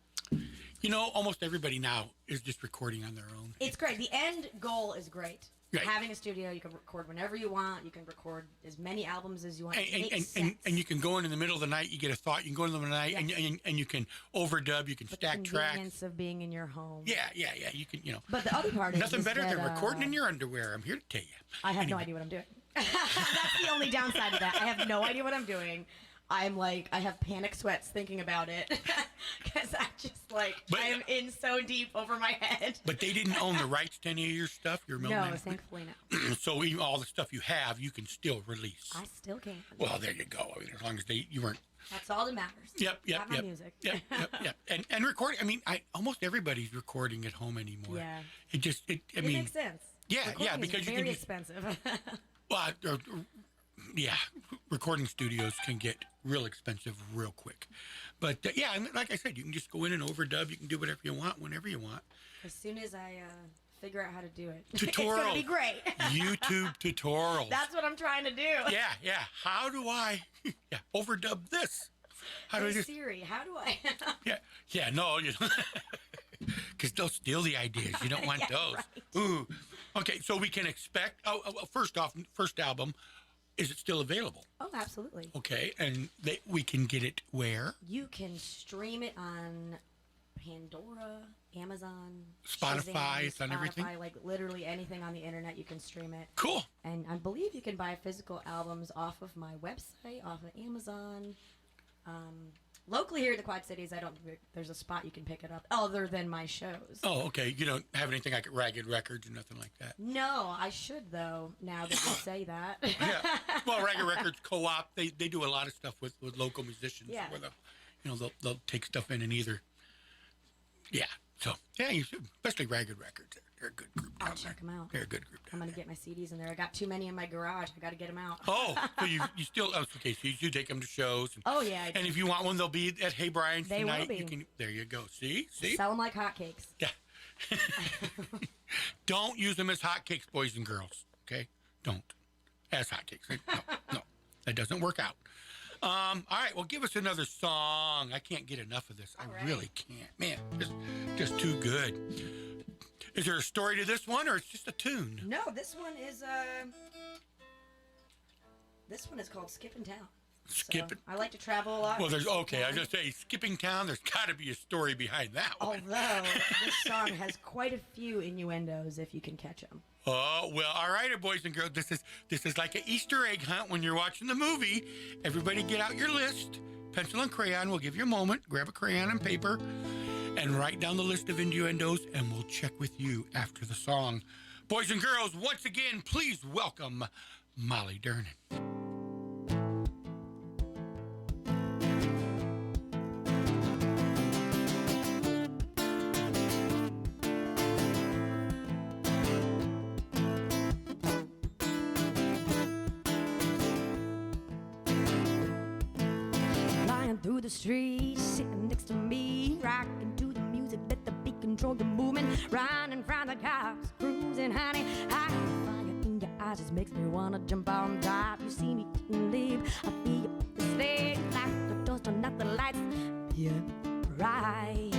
Almost everybody now is just recording on their own. It's great. The end goal is great. Right. Having a studio, you can record whenever you want. You can record as many albums as you want. And you can go in the middle of the night. You get a thought. You can go in the middle of the night, and you can overdub. You can stack tracks. The convenience of being in your home. Yeah. You can, But the other part nothing is better that, than recording in your underwear. I'm here to tell you. I have no idea what I'm doing. That's the only downside of that. I have no idea what I'm doing. I'm like, I have panic sweats thinking about it because I just I'm in so deep over my head. But they didn't own the rights to any of your stuff. Your No, thankfully not. So even all the stuff you have, you can still release. I still can. Well, there you go. I mean, as long as you weren't. That's all that matters. Yep. My music. Yep. And recording. I mean, almost everybody's recording at home anymore. Yeah. It makes sense. Yeah, recording because is you very can expensive. Well, recording studios can get real expensive real quick. But, and like I said, you can just go in and overdub. You can do whatever you want, whenever you want. As soon as I figure out how to do it. Tutorial. It's going to be great. YouTube tutorials. That's what I'm trying to do. Yeah. How do I overdub this? How do I just... Siri, how do I... No. Because they'll steal the ideas. You don't want those. Right. Ooh. Okay, so we can expect... first off, first album... Is it still available? Oh, absolutely. Okay, and we can get it where? You can stream it on Pandora, Amazon, Spotify. Shazam, It's on everything? Like literally anything on the internet, you can stream it. Cool. And I believe you can buy physical albums off of my website, off of Amazon. Locally here in the Quad Cities, I don't think there's a spot you can pick it up other than my shows. Oh, okay. You don't have anything like Ragged Records or nothing like that? No, I should, though, now that you say that. Yeah. Well, Ragged Records Co-op, they do a lot of stuff with local musicians. Yeah. Where they'll take stuff in and either. Yeah. So, you should, especially Ragged Records. They're a good group down I'll check them out. They're a good group I'm going to get my CDs in there. I got too many in my garage. I got to get them out. Oh, so you still... Okay, so you take them to shows. And, oh, yeah. And if you want one, they'll be at Hey Brian's they tonight. Will be. There you go. See? Sell them like hotcakes. Yeah. Don't use them as hotcakes, boys and girls. Okay? Don't. As hotcakes. No. That doesn't work out. All right, well, give us another song. I can't get enough of this. I really can't. Man, just too good. Is there a story to this one, or it's just a tune? No, this one is called Skipping Town. Skipping. So I like to travel a lot. Well, I was going to say, Skipping Town, there's got to be a story behind that one. Although, this song has quite a few innuendos, if you can catch them. Oh, well, all right, boys and girls. This is like an Easter egg hunt when you're watching the movie. Everybody get out your list. Pencil and crayon. We'll give you a moment. Grab a crayon and paper and write down the list of innuendos, and we'll check with you after the song. Boys and girls, once again, please welcome Molly Durnin. Through the streets, sitting next to me, rocking to the music, let the beat control your movement, running from the cops, cruising, honey. I fire in your eyes just makes me wanna jump on top. You see me leave, I feel you stay, like the doors turn out the lights, yeah, right.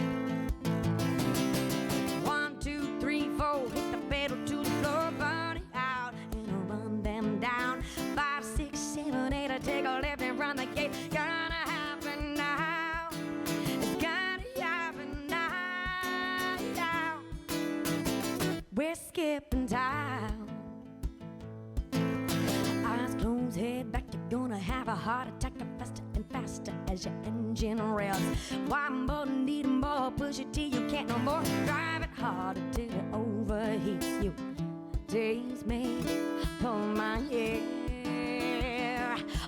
1, 2, 3, 4, hit the pedal to the floor, burn it out, and I run them down. 5, 6, 7, 8, I take a left and run the gate. Gonna happen now. It's gonna happen now. We're skipping town. Eyes closed, head back. You're gonna have a heart attack faster and faster as your engine revs. One more, need more, push it till you can't no more. Drive it harder till it overheats you. Taste me, pull my hair.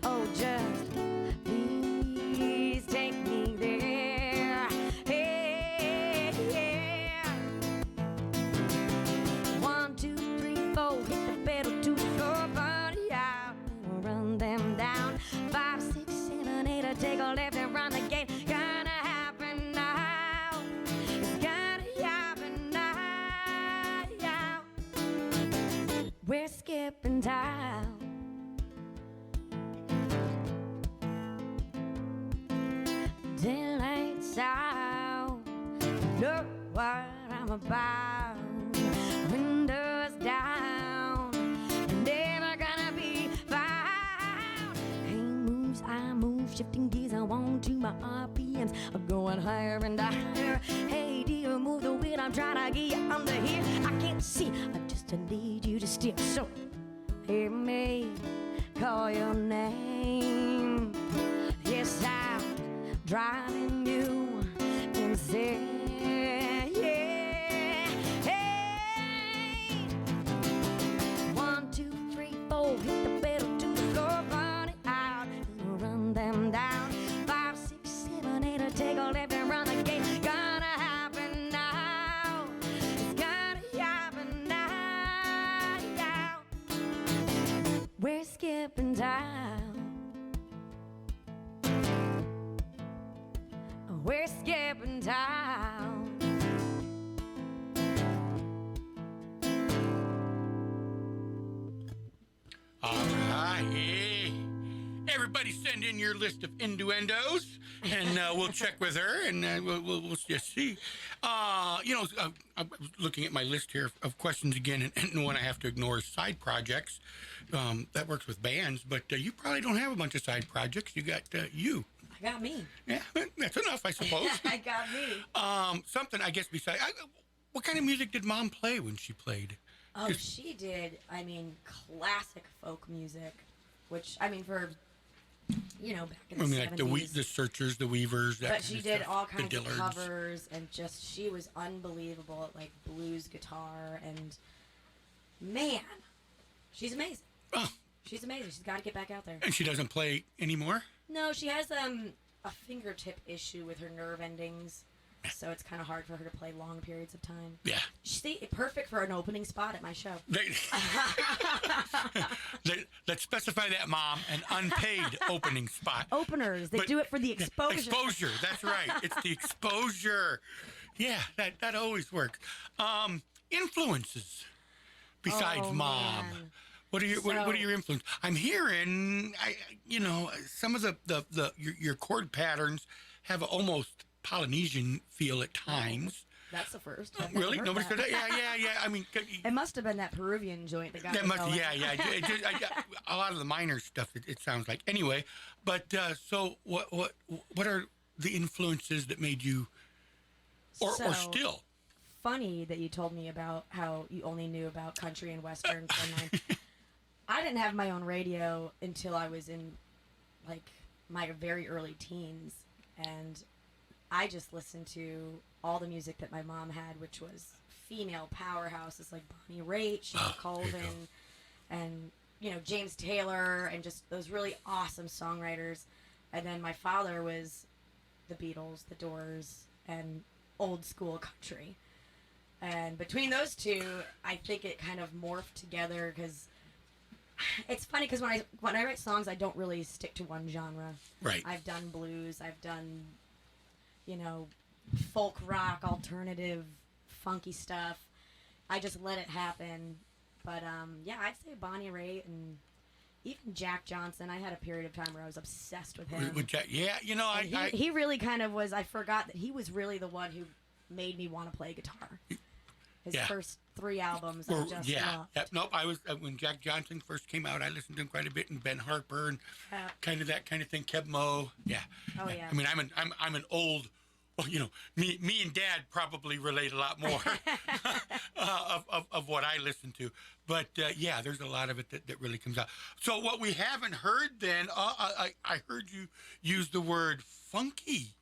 Oh, just please take me there. Hey, yeah. 1, 2, 3, 4, hit the pedal to the floor, burn it out, run them down. 5, 6, 7, 8, I take a left and run the gate. Gonna happen now. It's gonna happen now. We're skipping town. Daylights out, know what I'm about. Windows down, shifting gears, I want to. My RPMs are going higher and higher. Hey, dear, move the wheel, I'm trying to get you under here. I can't see, I just need you to steer. So, hear me call your name. Yes, I'm driving you insane. Yeah, hey. 1, 2, 3, 4, hit the pedal to the floor, run it out, run them down. 5, 6, 7, 8, take a left and run the gate. Gonna happen now. It's gonna happen now. We're skipping town. We're skipping town. All right. Hey. Everybody send in your list of innuendos, and we'll check with her, and we'll just see. I'm looking at my list here of questions again, and the one I have to ignore is side projects. That works with bands, but you probably don't have a bunch of side projects. You got you. I got me. Yeah, that's enough, I suppose. I got me. Something, I guess, besides... what kind of music did Mom play when she played? Oh, she did, classic folk music, which, for, back in the 70s. Like the Searchers, the Weavers, that But kind she of did stuff. all kinds The of Dillards. covers, and she was unbelievable at, blues guitar, and, man, she's amazing. Oh. She's amazing. She's got to get back out there. And she doesn't play anymore? No, she has a fingertip issue with her nerve endings, so it's kind of hard for her to play long periods of time. Yeah. She's perfect for an opening spot at my show. Let's specify that, Mom, an unpaid opening spot. Openers, they do it for the exposure. Exposure, that's right. It's the exposure. Yeah, that always works. Influences besides Mom. Man. What are your influences? I'm hearing, some of your chord patterns have an almost Polynesian feel at times. That's the first. Really? Nobody said that? Yeah. It must have been that Peruvian joint that got that me must. going. Yeah. A lot of the minor stuff. It sounds like. Anyway, but so what are the influences that made you, or still? Funny that you told me about how you only knew about country and western. I didn't have my own radio until I was in, my very early teens, and I just listened to all the music that my mom had, which was female powerhouses like Bonnie Raitt, Sheila Colvin, and, James Taylor, and just those really awesome songwriters. And then my father was the Beatles, the Doors, and old school country. And between those two, I think it kind of morphed together, because it's funny because when I write songs, I don't really stick to one genre. Right. I've done blues. I've done, folk rock, alternative, funky stuff. I just let it happen. But I'd say Bonnie Raitt and even Jack Johnson. I had a period of time where I was obsessed with him. With Jack, yeah, he really kind of was. I forgot that he was really the one who made me want to play guitar. His first 3 albums, I just loved. Nope, I was when Jack Johnson first came out, I listened to him quite a bit, and Ben Harper and kind of that kind of thing. Keb Mo, yeah. Oh yeah. I'm an old. Well, me and Dad probably relate a lot more of what I listen to. But, there's a lot of it that really comes out. So what we haven't heard then, I heard you use the word funky.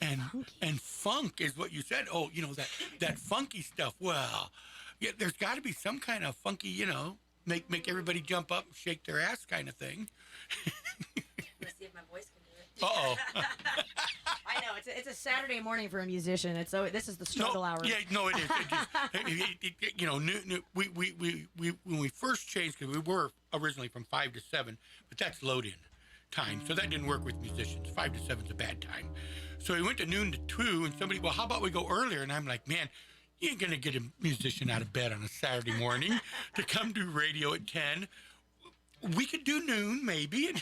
And funk is what you said. Oh, that funky stuff. Well, there's got to be some kind of funky, make everybody jump up and shake their ass kind of thing. Let's see if my voice can do it. Uh-oh. I know it's a Saturday morning for a musician. This is the struggle hour. Yeah, no, it is. We when we first changed, because we were originally from 5 to 7, but that's load-in time, so that didn't work with musicians. 5 to 7 is a bad time. So we went to noon to 2, and somebody, well, how about we go earlier? And I'm like, man, you ain't gonna get a musician out of bed on a Saturday morning to come do radio at 10. We could do noon, maybe.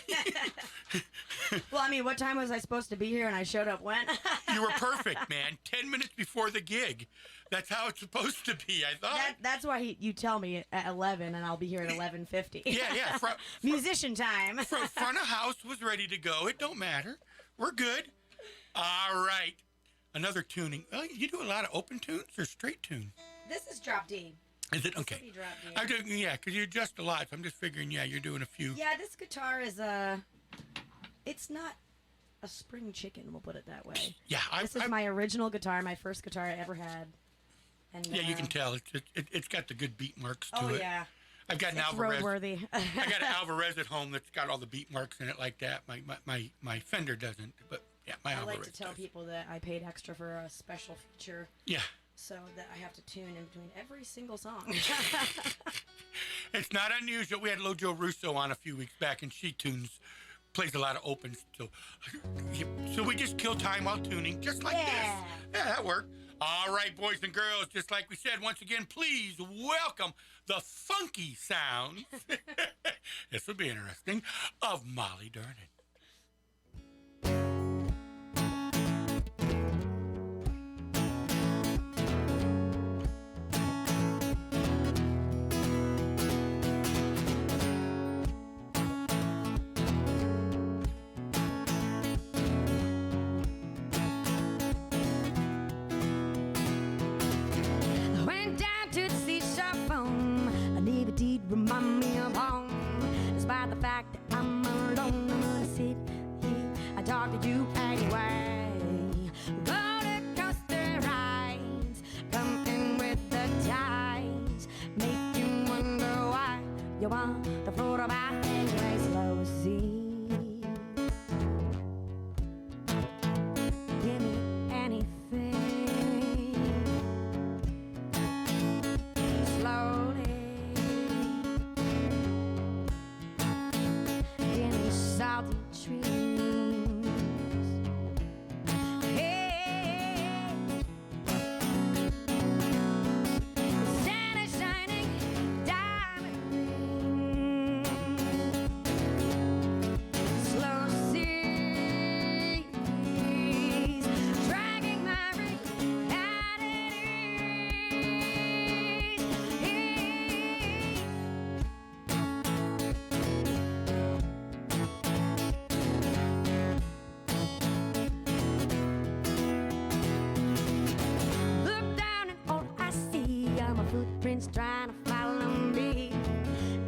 Well, I mean, what time was I supposed to be here and I showed up when? You were perfect, man. 10 minutes before the gig. That's how it's supposed to be, I thought. That's why you tell me at 11 and I'll be here at 11:50. Yeah. Musician time. Front of house was ready to go. It don't matter. We're good. All right. Another tuning. Oh, you do a lot of open tunes or straight tune? This is drop D. Is it? Okay. This drop D. I do, yeah, because you adjust a lot, so I'm just figuring, yeah, you're doing a few. Yeah, this guitar is it's not a spring chicken, we'll put it that way. Yeah. This is my original guitar, my first guitar I ever had. And, yeah, you can tell. It's got the good beat marks to it. Oh, yeah. I've got an It's Alvarez. roadworthy. I got an Alvarez at home that's got all the beat marks in it like that. My Fender doesn't, but yeah, my I Alvarez like to tell does. people that I paid extra for a special feature. Yeah. So that I have to tune in between every single song. It's not unusual. We had Lojo Russo on a few weeks back, and she plays a lot of opens. So we just kill time while tuning, just like this. Yeah, that worked. All right, boys and girls, just like we said, once again, please welcome the funky sounds. This will be interesting, of Molly Durnin. Remind me of home. Despite the fact that I'm alone, I'm gonna sit here. I talk to you anyway. Roller coaster rides, coming with the tides, make you wonder why you want the float about anyway. Slow sea. Give me anything. Slowly. Salty trees. Hey, the sun is shining, diamond rings. Slow seas, dragging my ring out at ease. Footprints trying to follow me.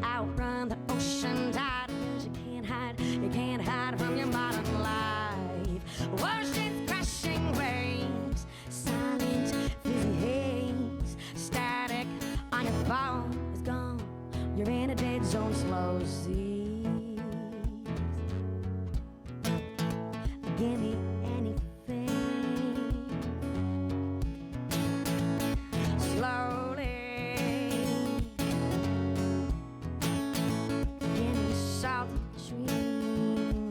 Outrun the ocean tide, 'cause you can't hide from your modern life. Oceans crashing waves, silent fizzy haze, static on your phone is gone. You're in a dead zone, slow seas. Give me anything. Slowly. Salty dreams.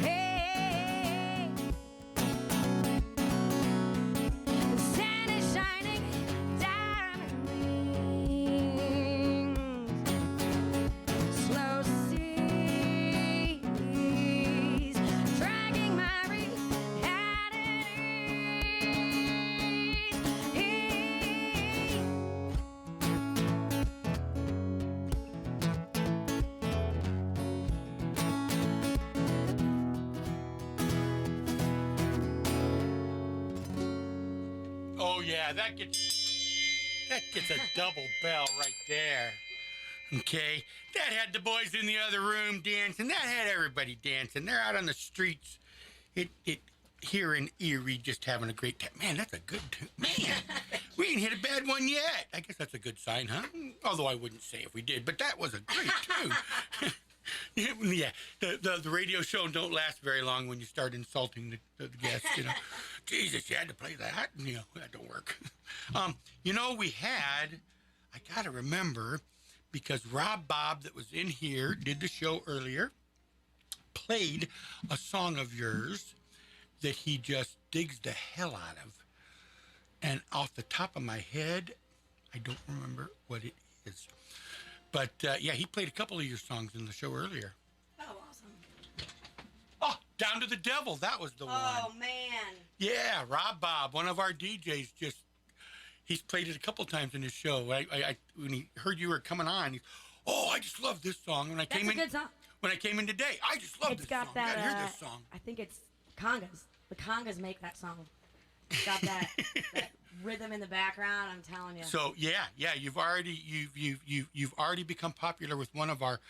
Hey, the sun is shining, diamond rings. Slow seas, dragging my ring out at ease. Oh, yeah, that gets a double bell right there. Okay? That had the boys in the other room dancing. That had everybody dancing. They're out on the streets. Here in Erie, just having a great time. Man, that's a good tune. Man, we ain't hit a bad one yet. I guess that's a good sign, huh? Although I wouldn't say if we did, but that was a great tune. Yeah, the radio show don't last very long when you start insulting the guests, you know. Jesus, you had to play that? You know, that don't work. We had, I got to remember, because Rob Bob that was in here, did the show earlier, played a song of yours that he just digs the hell out of. And off the top of my head, I don't remember what it is. But, yeah, he played a couple of your songs in the show earlier. Oh, awesome. Oh, Down to the Devil. That was the one. Oh, man. Yeah, Rob Bob, one of our DJs, he's played it a couple times in his show. When he heard you were coming on, I just love this song. When I That's came a in, good song. when I came in today, I just love this song. It's got that. Gotta hear this song. I think it's congas. The congas make that song. It's got that rhythm in the background. I'm telling you. So yeah, you've already become popular with one of our.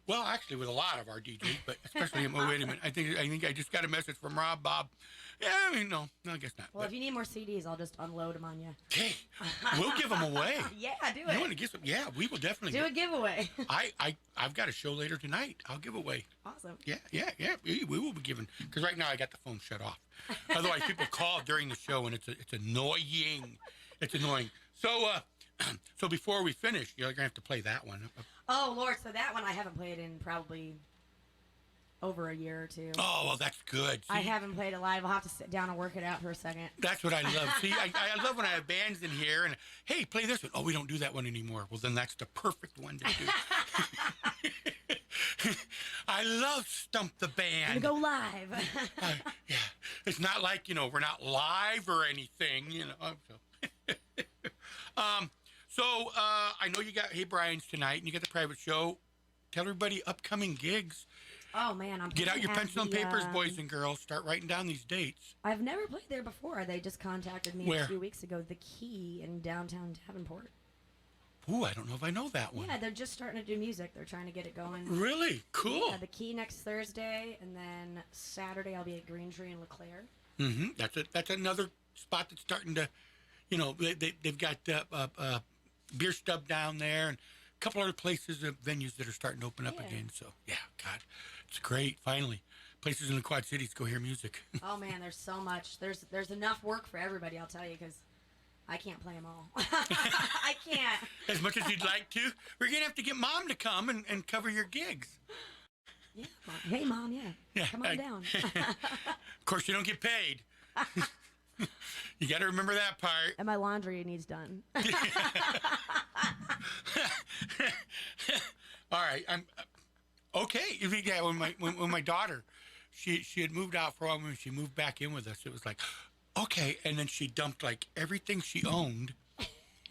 Well, actually, with a lot of our DJs, but especially, wait a minute. I think I just got a message from Rob Bob. Yeah, I mean, no, I guess not. Well, but, if you need more CDs, I'll just unload them on you. hey, we'll give them away. Yeah, do You it. want to get some? Yeah, we will definitely. Do a giveaway. I've got a show later tonight. I'll give away. Awesome. Yeah. We will be giving, because right now I got the phone shut off. Otherwise, people call during the show, and it's annoying. It's annoying. So before we finish, you're gonna have to play that one. Oh Lord, so that one I haven't played in probably over a year or two. Oh well, that's good. See, I haven't played it live. I'll have to sit down and work it out for a second. that's what I love. See, I love when I have bands in here, and hey, play this one. Oh, we don't do that one anymore. Well, then that's the perfect one to do. I love Stump the Band. Go live. Yeah, it's not like we're not live or anything. So I know you got Hey Brian's tonight, and you got the private show. Tell everybody upcoming gigs. Oh man, I'm Get out your at pencil and the, papers, boys and girls. Start writing down these dates. I've never played there before. They just contacted me Where? a few weeks ago. The Key in downtown Davenport. Ooh, I don't know if I know that one. Yeah, they're just starting to do music. They're trying to get it going. Really? Cool. Yeah, the Key next Thursday, and then Saturday I'll be at Green Tree in LeClaire. Mm-hmm. That's another spot that's starting to, they've got Beer Stub down there and a couple other places, venues that are starting to open up again. So, yeah, God, it's great. Finally, places in the Quad Cities go hear music. Oh man, there's so much. There's enough work for everybody. I'll tell you, because I can't play them all. I can't. As much as you'd like to, we're gonna have to get Mom to come and cover your gigs. Yeah. Mom. Hey, Mom. Yeah. Come on down. Of course, you don't get paid. You got to remember that part. And my laundry needs done. All right, I'm okay. Yeah, when my daughter, she had moved out for a while. When she moved back in with us, it was like, okay. And then she dumped like everything she owned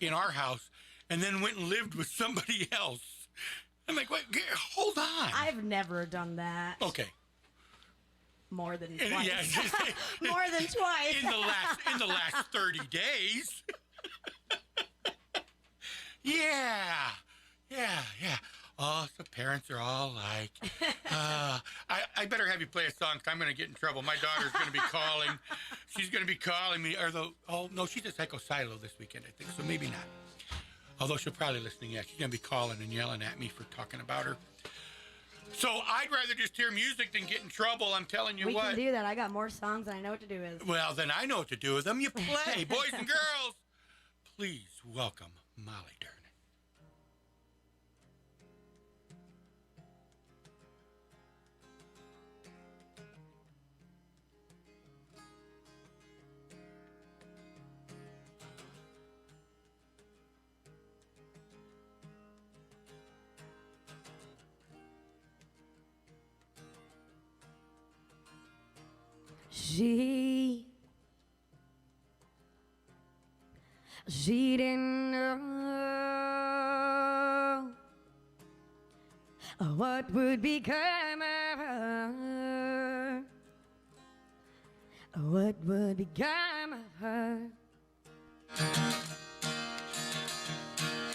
in our house, and then went and lived with somebody else. I'm like, wait, hold on. I've never done that. Okay. More than twice. Yeah, More than twice. in the last 30 days. Yeah. Oh, so parents are all like, I better have you play a song, 'cause I'm going to get in trouble. My daughter's going to be calling. She's going to be calling me. No, she's at Psycho Silo this weekend, I think, so maybe not. Although she'll probably listening. Yeah, she's going to be calling and yelling at me for talking about her. So I'd rather just hear music than get in trouble. I'm telling you we what. can do that. I got more songs than I know what to do with. Well, then I know what to do with them. You play. Boys and girls, please welcome Molly Durnin. She didn't know what would become of her. What would become of her?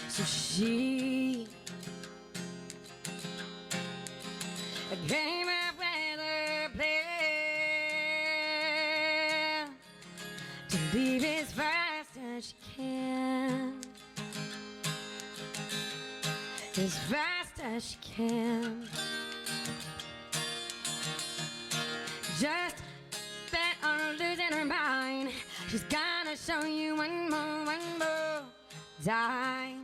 So she came up with a plan to leave as fast as she can, as fast as she can. Just bent on losing her mind. She's gonna show you one more time.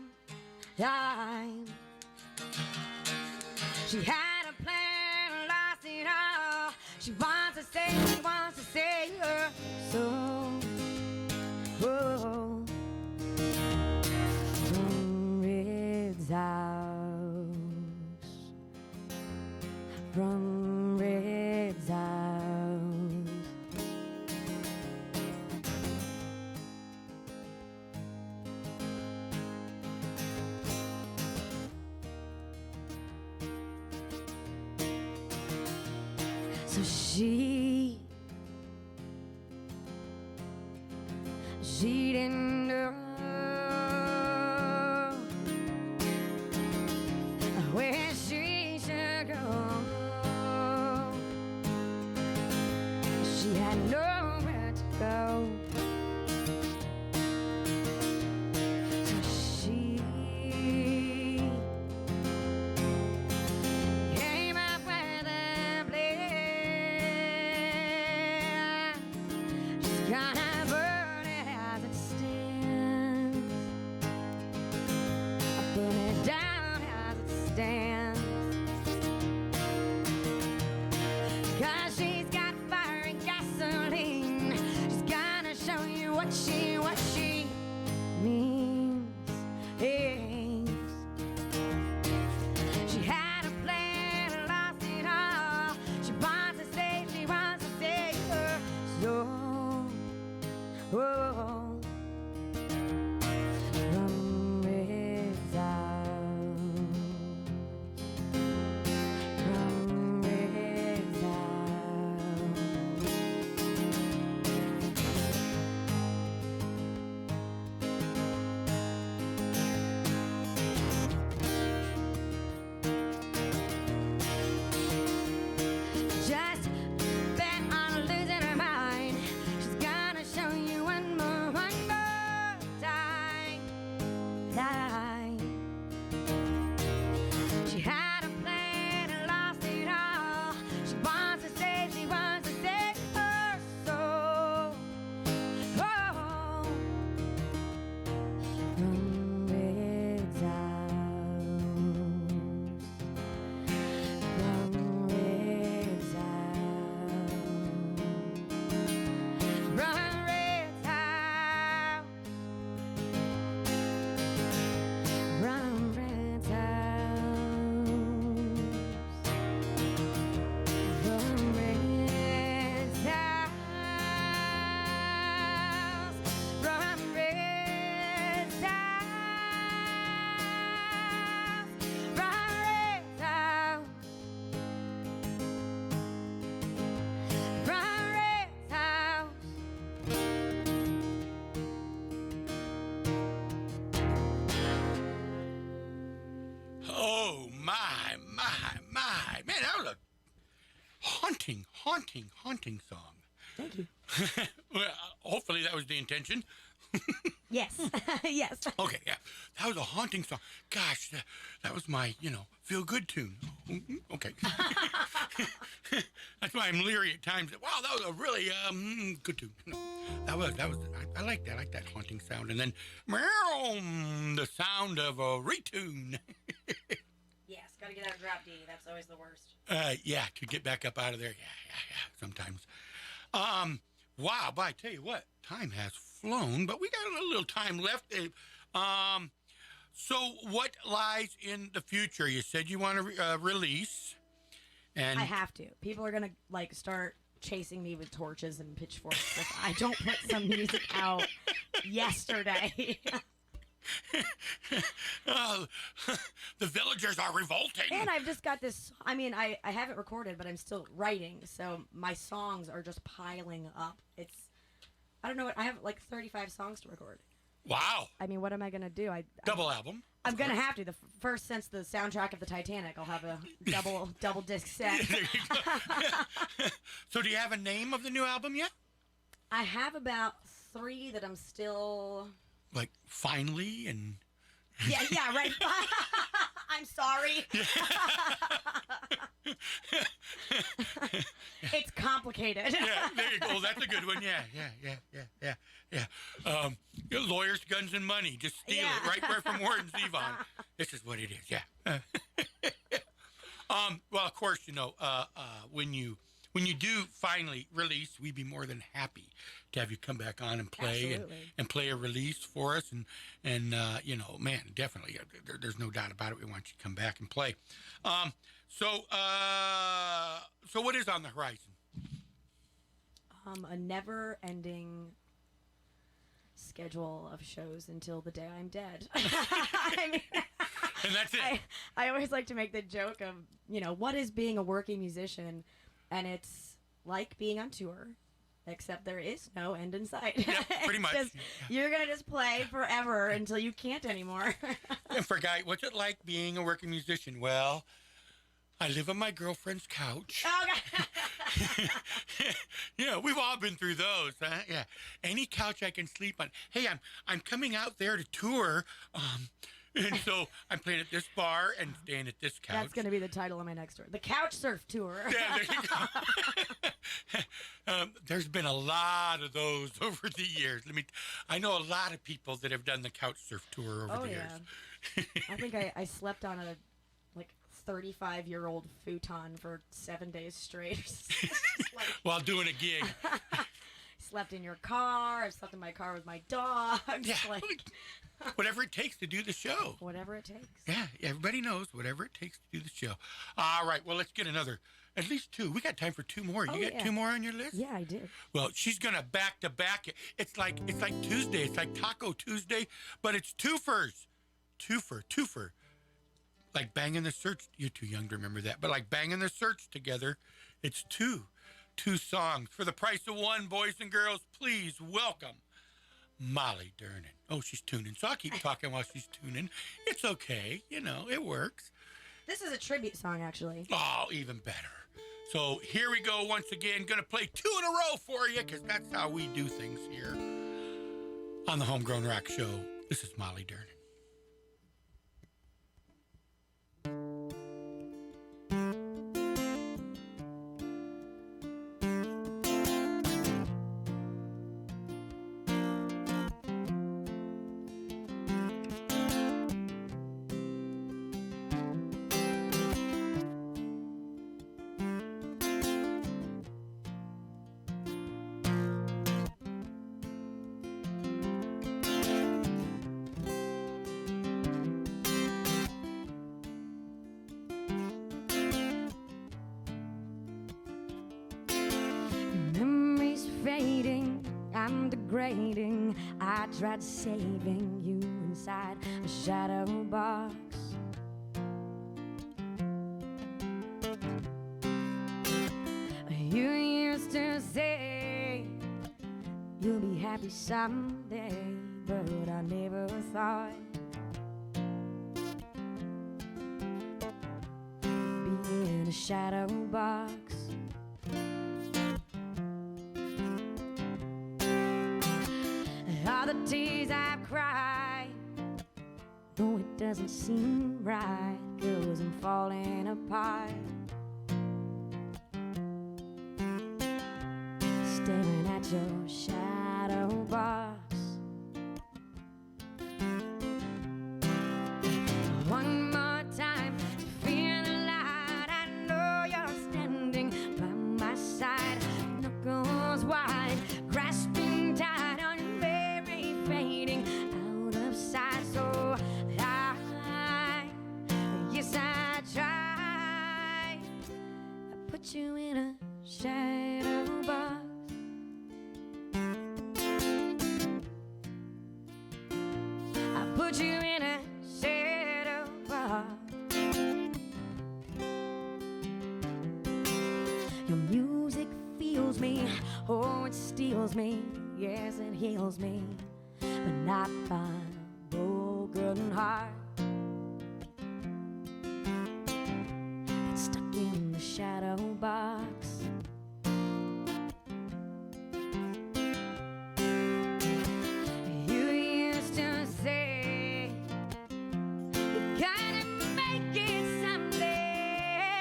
She had a plan, lost it all. She wants to say her soul. From ribs out. So she didn't know where she should go. She had nowhere to go. So she came up with a plan. She's gonna burn it as it stands. Burn it down as it stands. 'Cause she's got fire and gasoline. She's gonna show you what she means. She had a plan and lost it all. She wants to save her soul. Oh, from exile. From exile. Just bent on losing her mind. She's gonna show you one more time. She had a plan and lost it all. She wants to save her soul. Oh, from exiles. From exile. From exile. From Oh, my. Man, that was a haunting song. Thank you. Well, hopefully that was the intention. Yes. Yes. Okay, yeah. That was a haunting song. Gosh, that was my, feel-good tune. Okay. That's why I'm leery at times. Wow, that was a really good tune. No, that was. I like that. I like that haunting sound. And then, meow, the sound of a retune. Yes, gotta get out of drop D. That's always the worst. Yeah, to get back up out of there. Yeah, sometimes. Wow, but I tell you what, time has flown, but we got a little time left. So what lies in the future? You said you want to release. And I have to. People are gonna start chasing me with torches and pitchforks if I don't put some music out yesterday. Oh, the villagers are revolting. And I've just got this. I mean, I haven't recorded, but I'm still writing, so my songs are just piling up. I don't know what I have 35 songs to record. Wow. I mean, what am I gonna do? Double album. I'm gonna have to. The first since the soundtrack of the Titanic, I'll have a double disc set. There you go. So do you have a name of the new album yet? I have about 3 that I'm still. Like finally and. Yeah, right. I'm sorry. It's complicated. Yeah, there you go. That's a good one. Yeah. Lawyers, guns, and money. Just steal it right where from Warren Zevon. This is what it is. Yeah. Well, of course, when you do finally release, we'd be more than happy to have you come back on and play and play a release for us. And man, definitely, there's no doubt about it. We want you to come back and play. So what is on the horizon? A never-ending schedule of shows until the day I'm dead. I mean, and that's it. I always like to make the joke of, what is being a working musician? and it's like being on tour, except there is no end in sight. Yep, pretty much. You're going to just play forever until you can't anymore. And for a guy, what's it like being a working musician? Well, I live on my girlfriend's couch. Oh, God. Yeah, we've all been through those. Huh? Yeah, any couch I can sleep on. Hey, I'm coming out there to tour, and so I'm playing at this bar and staying at this couch. That's going to be the title of my next tour. The Couch Surf Tour. Yeah, there you go. There's been a lot of those over the years. I know a lot of people that have done the couch surf tour over the years. I think I slept on a 35-year-old futon for 7 days straight. While doing a gig. Slept in your car. I've slept in my car with my dogs. Yeah. Whatever it takes to do the show. Whatever it takes. Yeah, everybody knows whatever it takes to do the show. All right, well, let's get at least two. We got time for two more. You got two more on your list? Yeah, I did. Well, she's going to back-to-back it. It's like Tuesday. It's like Taco Tuesday, but it's twofers. Twofer. Like Banging the Search. You're too young to remember that. But like Banging the Search together, it's two songs. For the price of one, boys and girls, please welcome Molly Durnin. Oh, she's tuning. So I'll keep talking while she's tuning. It's okay. It works. This is a tribute song, actually. Oh, even better. So here we go once again. Going to play two in a row for you because that's how we do things here on the Homegrown Rock Show. This is Molly Durnin. I'm degrading. I tried saving you inside a shadow box. You used to say you'll be happy someday, but I never thought being in a shadow box. All the tears I've cried, no, it doesn't seem right, 'cause I'm falling apart. Staring at your shadow box. One more time to feel the light. I know you're standing by my side. Knuckles wide, grasping tight on your very fading out of sight. So yes, I tried. I put you in a shadow box. Put you in a shadow box. Your music feels me, oh, it steals me. Yes, it heals me, but not my broken heart. It's stuck in the shadow box. You used to say make it someday.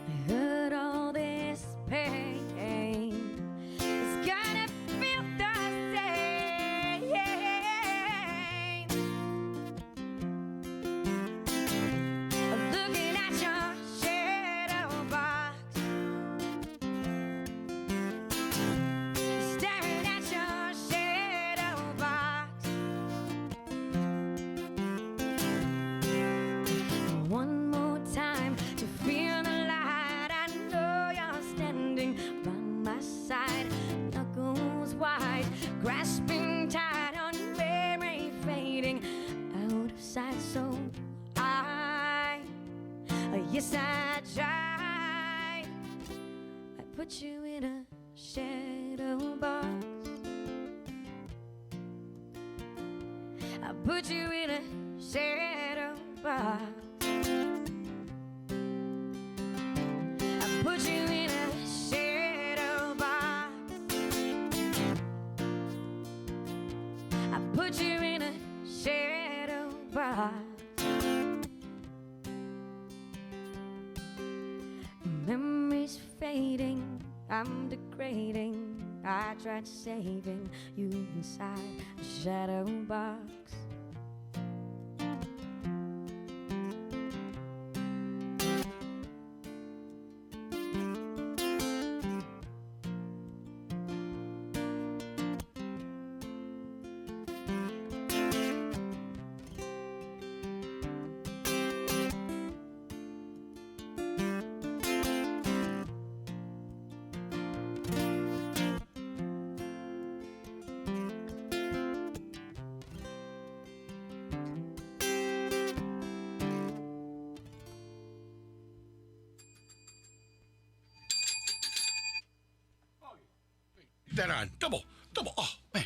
I heard all this pain. It's gonna feel the same. Yes, I tried. I put you in a shadow box. I put you in a shadow box. I put you in a shadow box. I put you in a shadow box. Memories fading, I'm degrading. I tried saving you inside a shadow box. That on double. Oh man.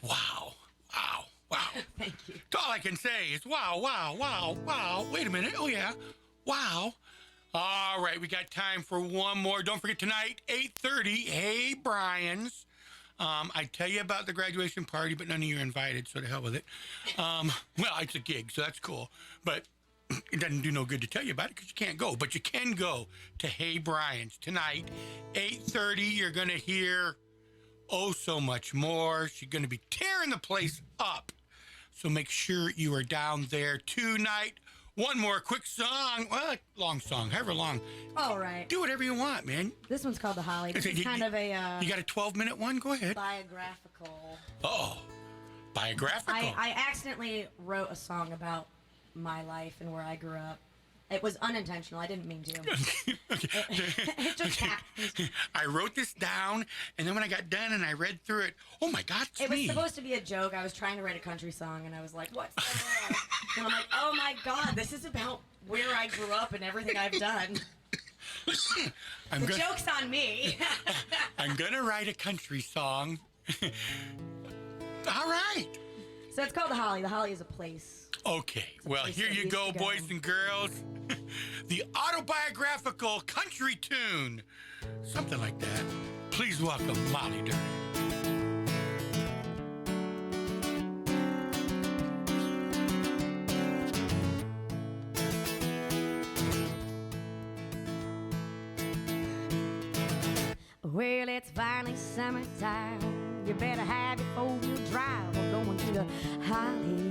Wow. Thank you. All I can say is wow. Wait a minute. Oh yeah. Wow. All right, we got time for one more. Don't forget tonight, 8:30. Hey, Brian's. I tell you about the graduation party, but none of you are invited, so to hell with it. Well, it's a gig, so that's cool. But it doesn't do no good to tell you about it because you can't go. But you can go to Hey Brian's tonight, 8:30. You're going to hear so much more. She's going to be tearing the place up. So make sure you are down there tonight. One more quick song. Well, long song, however long. All right. Do whatever you want, man. This one's called The Holly. This is kind of a... you got a 12-minute one? Go ahead. biographical. Oh, biographical. I accidentally wrote a song about my life and where I grew up. It was unintentional. I didn't mean to. It just happened. I wrote this down, and then when I got done and I read through it, oh my God, it's It me. was supposed to be a joke. I was trying to write a country song, and I was like, what's that? And I'm like, oh my God, this is about where I grew up and everything I've done. The joke's on me. I'm going to write a country song. All right. So it's called The Holly. The Holly is a place. Okay, well, place here that you used go, to boys and girls. The autobiographical country tune. Something like that. Please welcome Molly Durnin. Well, it's finally summertime. You better have your four-wheel drive. We're going to the Holly.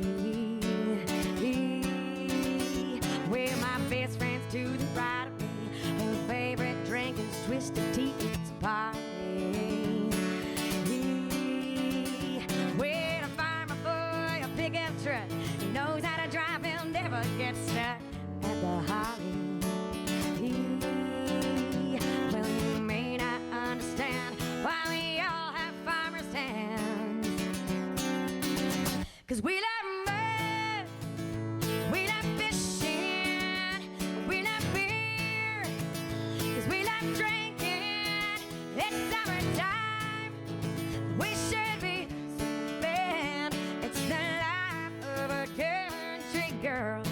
Where my best friend's to the right of me. Her favorite drink is twisted tea. It's a party. Where a farmer boy, a pickup truck. He knows how to drive. He'll never get stuck at the Holly. Well, you may not understand why we all have farmers' hands. 'Cause we love mud, we love fishing, we love beer. 'Cause we love drinking, it's summertime. We should be sipping, it's the life of a country girl.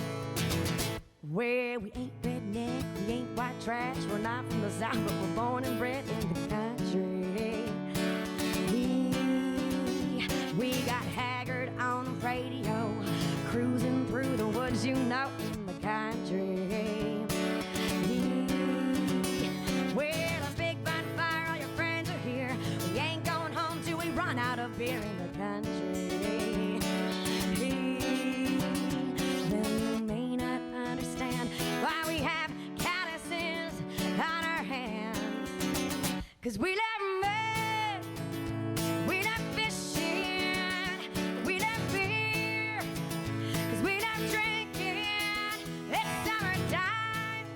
Where we ain't redneck, we ain't white trash. We're not from the South, but we're born and bred in the country. We got Haggard on the radio, cruising through the woods, you know, in the country. Where the big bonfire, all your friends are here. We ain't going home till we run out of beer in the country. Well, you may not understand why we have calluses on our hands. 'Cause we love mud, we love fishing, we love beer. 'Cause we love drinking, it's summertime.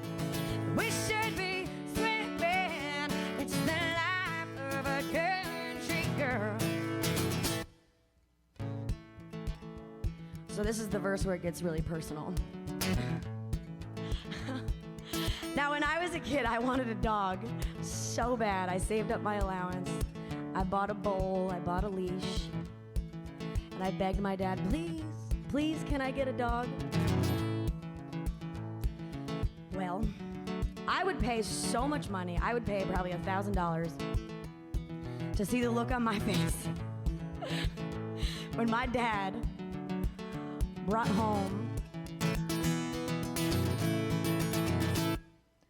We should be swimming, it's the life of a country girl. So this is the verse where it gets really personal. Now, when I was a kid, I wanted a dog so bad. I saved up my allowance. I bought a bowl. I bought a leash. And I begged my dad, please, please, can I get a dog? Well, I would pay so much money. I would pay probably $1,000 to see the look on my face when my dad brought home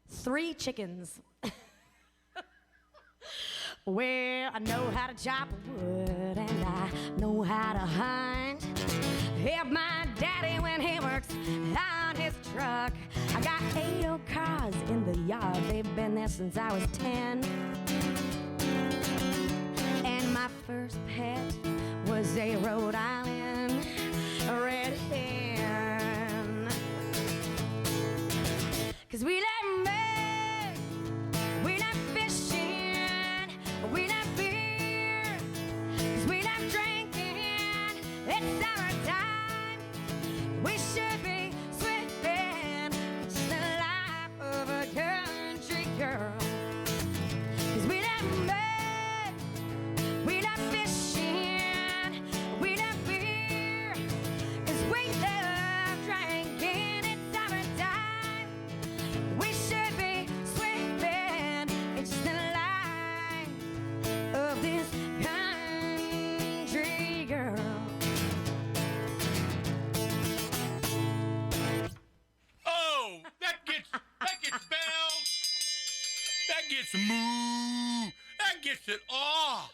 3 chickens. Well, I know how to chop wood and I know how to hunt. Help my daddy when he works on his truck. I got 8 old cars in the yard. They've been there since I was 10. And my first pet was a Rhode Island red hen. 'Cause we let men, we let fishing, we let beer, 'cause we let drinking. It's summertime. We should be swimming. It's the life of a country girl. 'Cause we let men, we let fishing, we let beer, 'cause we love drinking. It's summertime. We should be swimming. It's the life of this country girl. Oh, that gets bells. That gets moo. That gets it all.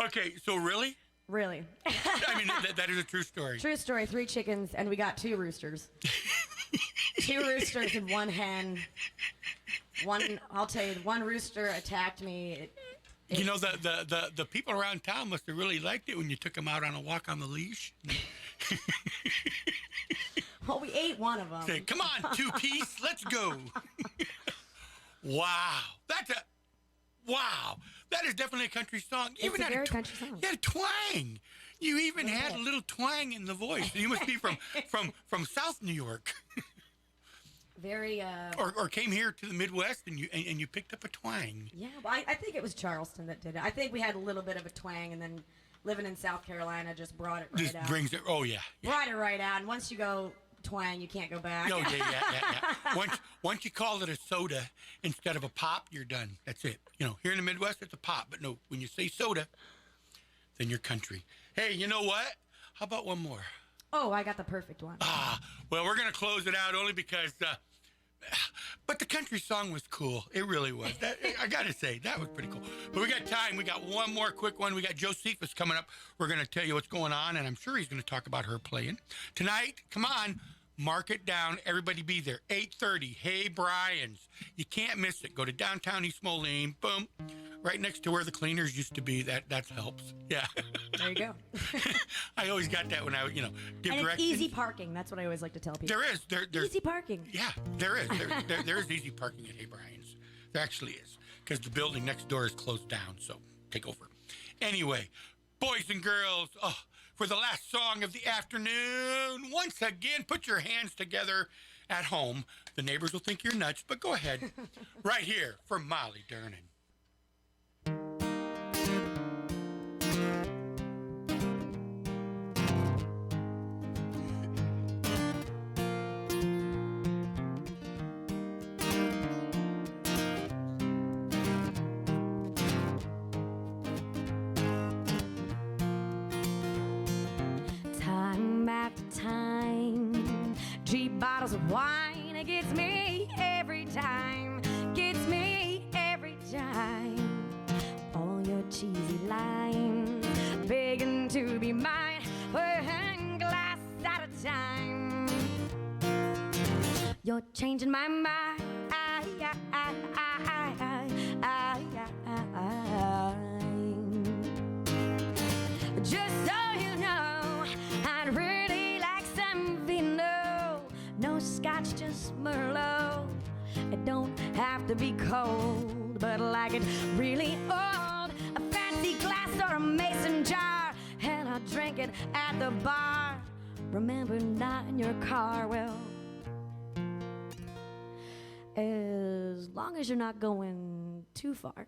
Okay, so really? Really. I mean, that is a true story. True story, 3 chickens, and we got 2 roosters. 2 roosters and 1 hen. I'll tell you, one rooster attacked me. You know, the people around town must have really liked it when you took them out on a walk on the leash. Well, we ate one of them. Say, come on, 2-piece, let's go. Wow. Wow. That is definitely a country song. It's a very country song. You had a twang. You even had a little twang in the voice. You must be from South New York. Very, or came here to the Midwest and you picked up a twang. Yeah, well, I think it was Charleston that did it. I think we had a little bit of a twang, and then living in South Carolina just brought it right Just out. brings it. Oh yeah. Brought it right out. And once you go twang, you can't go back. Oh yeah. Once you call it a soda instead of a pop, you're done. That's it. You know, here in the Midwest, it's a pop. But no, when you say soda, then you're country. Hey, you know what? How about one more? Oh, I got the perfect one. Well, we're going to close it out only because, but the country song was cool. It really was. I got to say, that was pretty cool. But we got time. We got one more quick one. We got Josephus coming up. We're going to tell you what's going on, and I'm sure he's going to talk about her playing. Tonight, come on, mark it down. Everybody be there. 8:30, Hey Brian's. You can't miss it. Go to downtown East Moline. Boom. Right next to where the cleaners used to be. That helps. Yeah. There you go. I always got that when I, give and directions. it's easy parking. That's what I always like to tell people. There is. There's easy parking. Yeah, there is. There is easy parking at Hey Brian's. There actually is. Because the building next door is closed down, so take over. Anyway, boys and girls, for the last song of the afternoon, once again, put your hands together at home. The neighbors will think you're nuts, but go ahead. Right here for Molly Durnin. Bottles of wine, it gets me every time, gets me every time. All your cheesy lines, begging to be mine, one glass at a time. You're changing my mind. Just so you know, I'd really like some vino. No scotch, just Merlot. It don't have to be cold, but like it really old. A fancy glass or a mason jar, and I'll drink it at the bar. Remember, not in your car, well, as long as you're not going too far.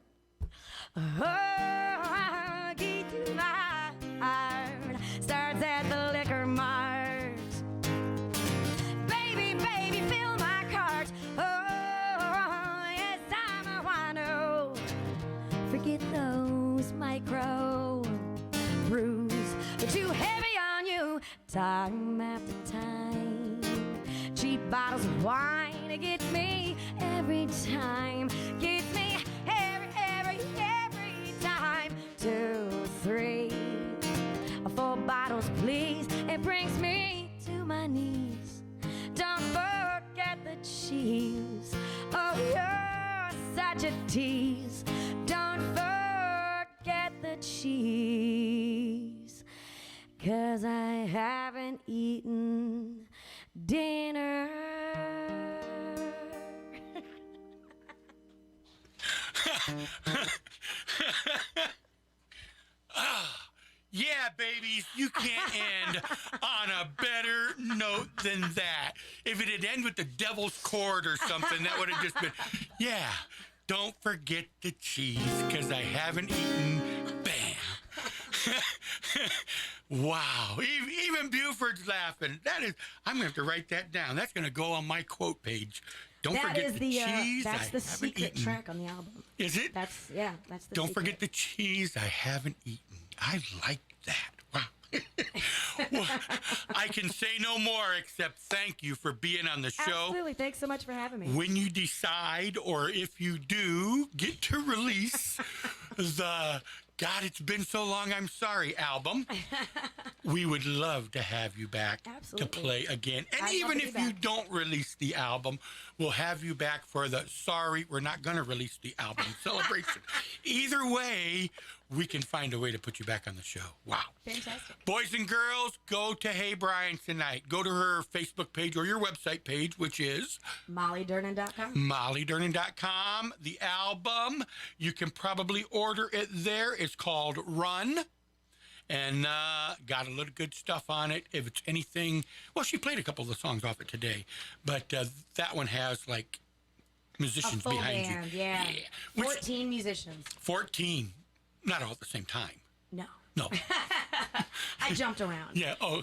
Oh, key to my heart starts at the liquor mart. Baby, baby, fill my cart. Oh, it's time I want to forget those micro brews. They're too heavy on you, time after time. Cheap bottles of wine to get me every time. Get me every time. 2, 3, 4 bottles, please. It brings me to my knees. Don't forget the cheese. Oh, you're such a tease. Don't forget the cheese. 'Cause I haven't eaten dinner. Yeah, babies, you can't end on a better note than that. If it had ended with the Devil's Cord or something, that would have just been, yeah, don't forget the cheese, because I haven't eaten, bam. Wow, even Buford's laughing. That is, I'm going to have to write that down. That's going to go on my quote page. Don't forget the cheese. That's the secret eaten. track on the album. Is it? That's the Don't secret. forget the cheese I haven't eaten. I like that. Wow. Well, I can say no more except thank you for being on the show. Absolutely. Thanks so much for having me. When you decide, or if you do, get to release the God, It's Been So Long, I'm Sorry album, we would love to have you back Absolutely. to play again. And I'd love even to be if you back. don't release the album, we'll have you back for the Sorry, We're Not Going to Release the Album celebration. Either way, we can find a way to put you back on the show. Wow. Fantastic. Boys and girls, go to Hey Brian tonight. Go to her Facebook page or your website page, which is MollyDurnin.com. MollyDurnin.com. The album, you can probably order it there. It's called Run. And got a little good stuff on it. If it's anything, well, she played a couple of the songs off it today, but that one has like musicians A full behind band, you. yeah. Which- 14 musicians. 14. Not all at the same time. No. No. I jumped around. Yeah. Oh.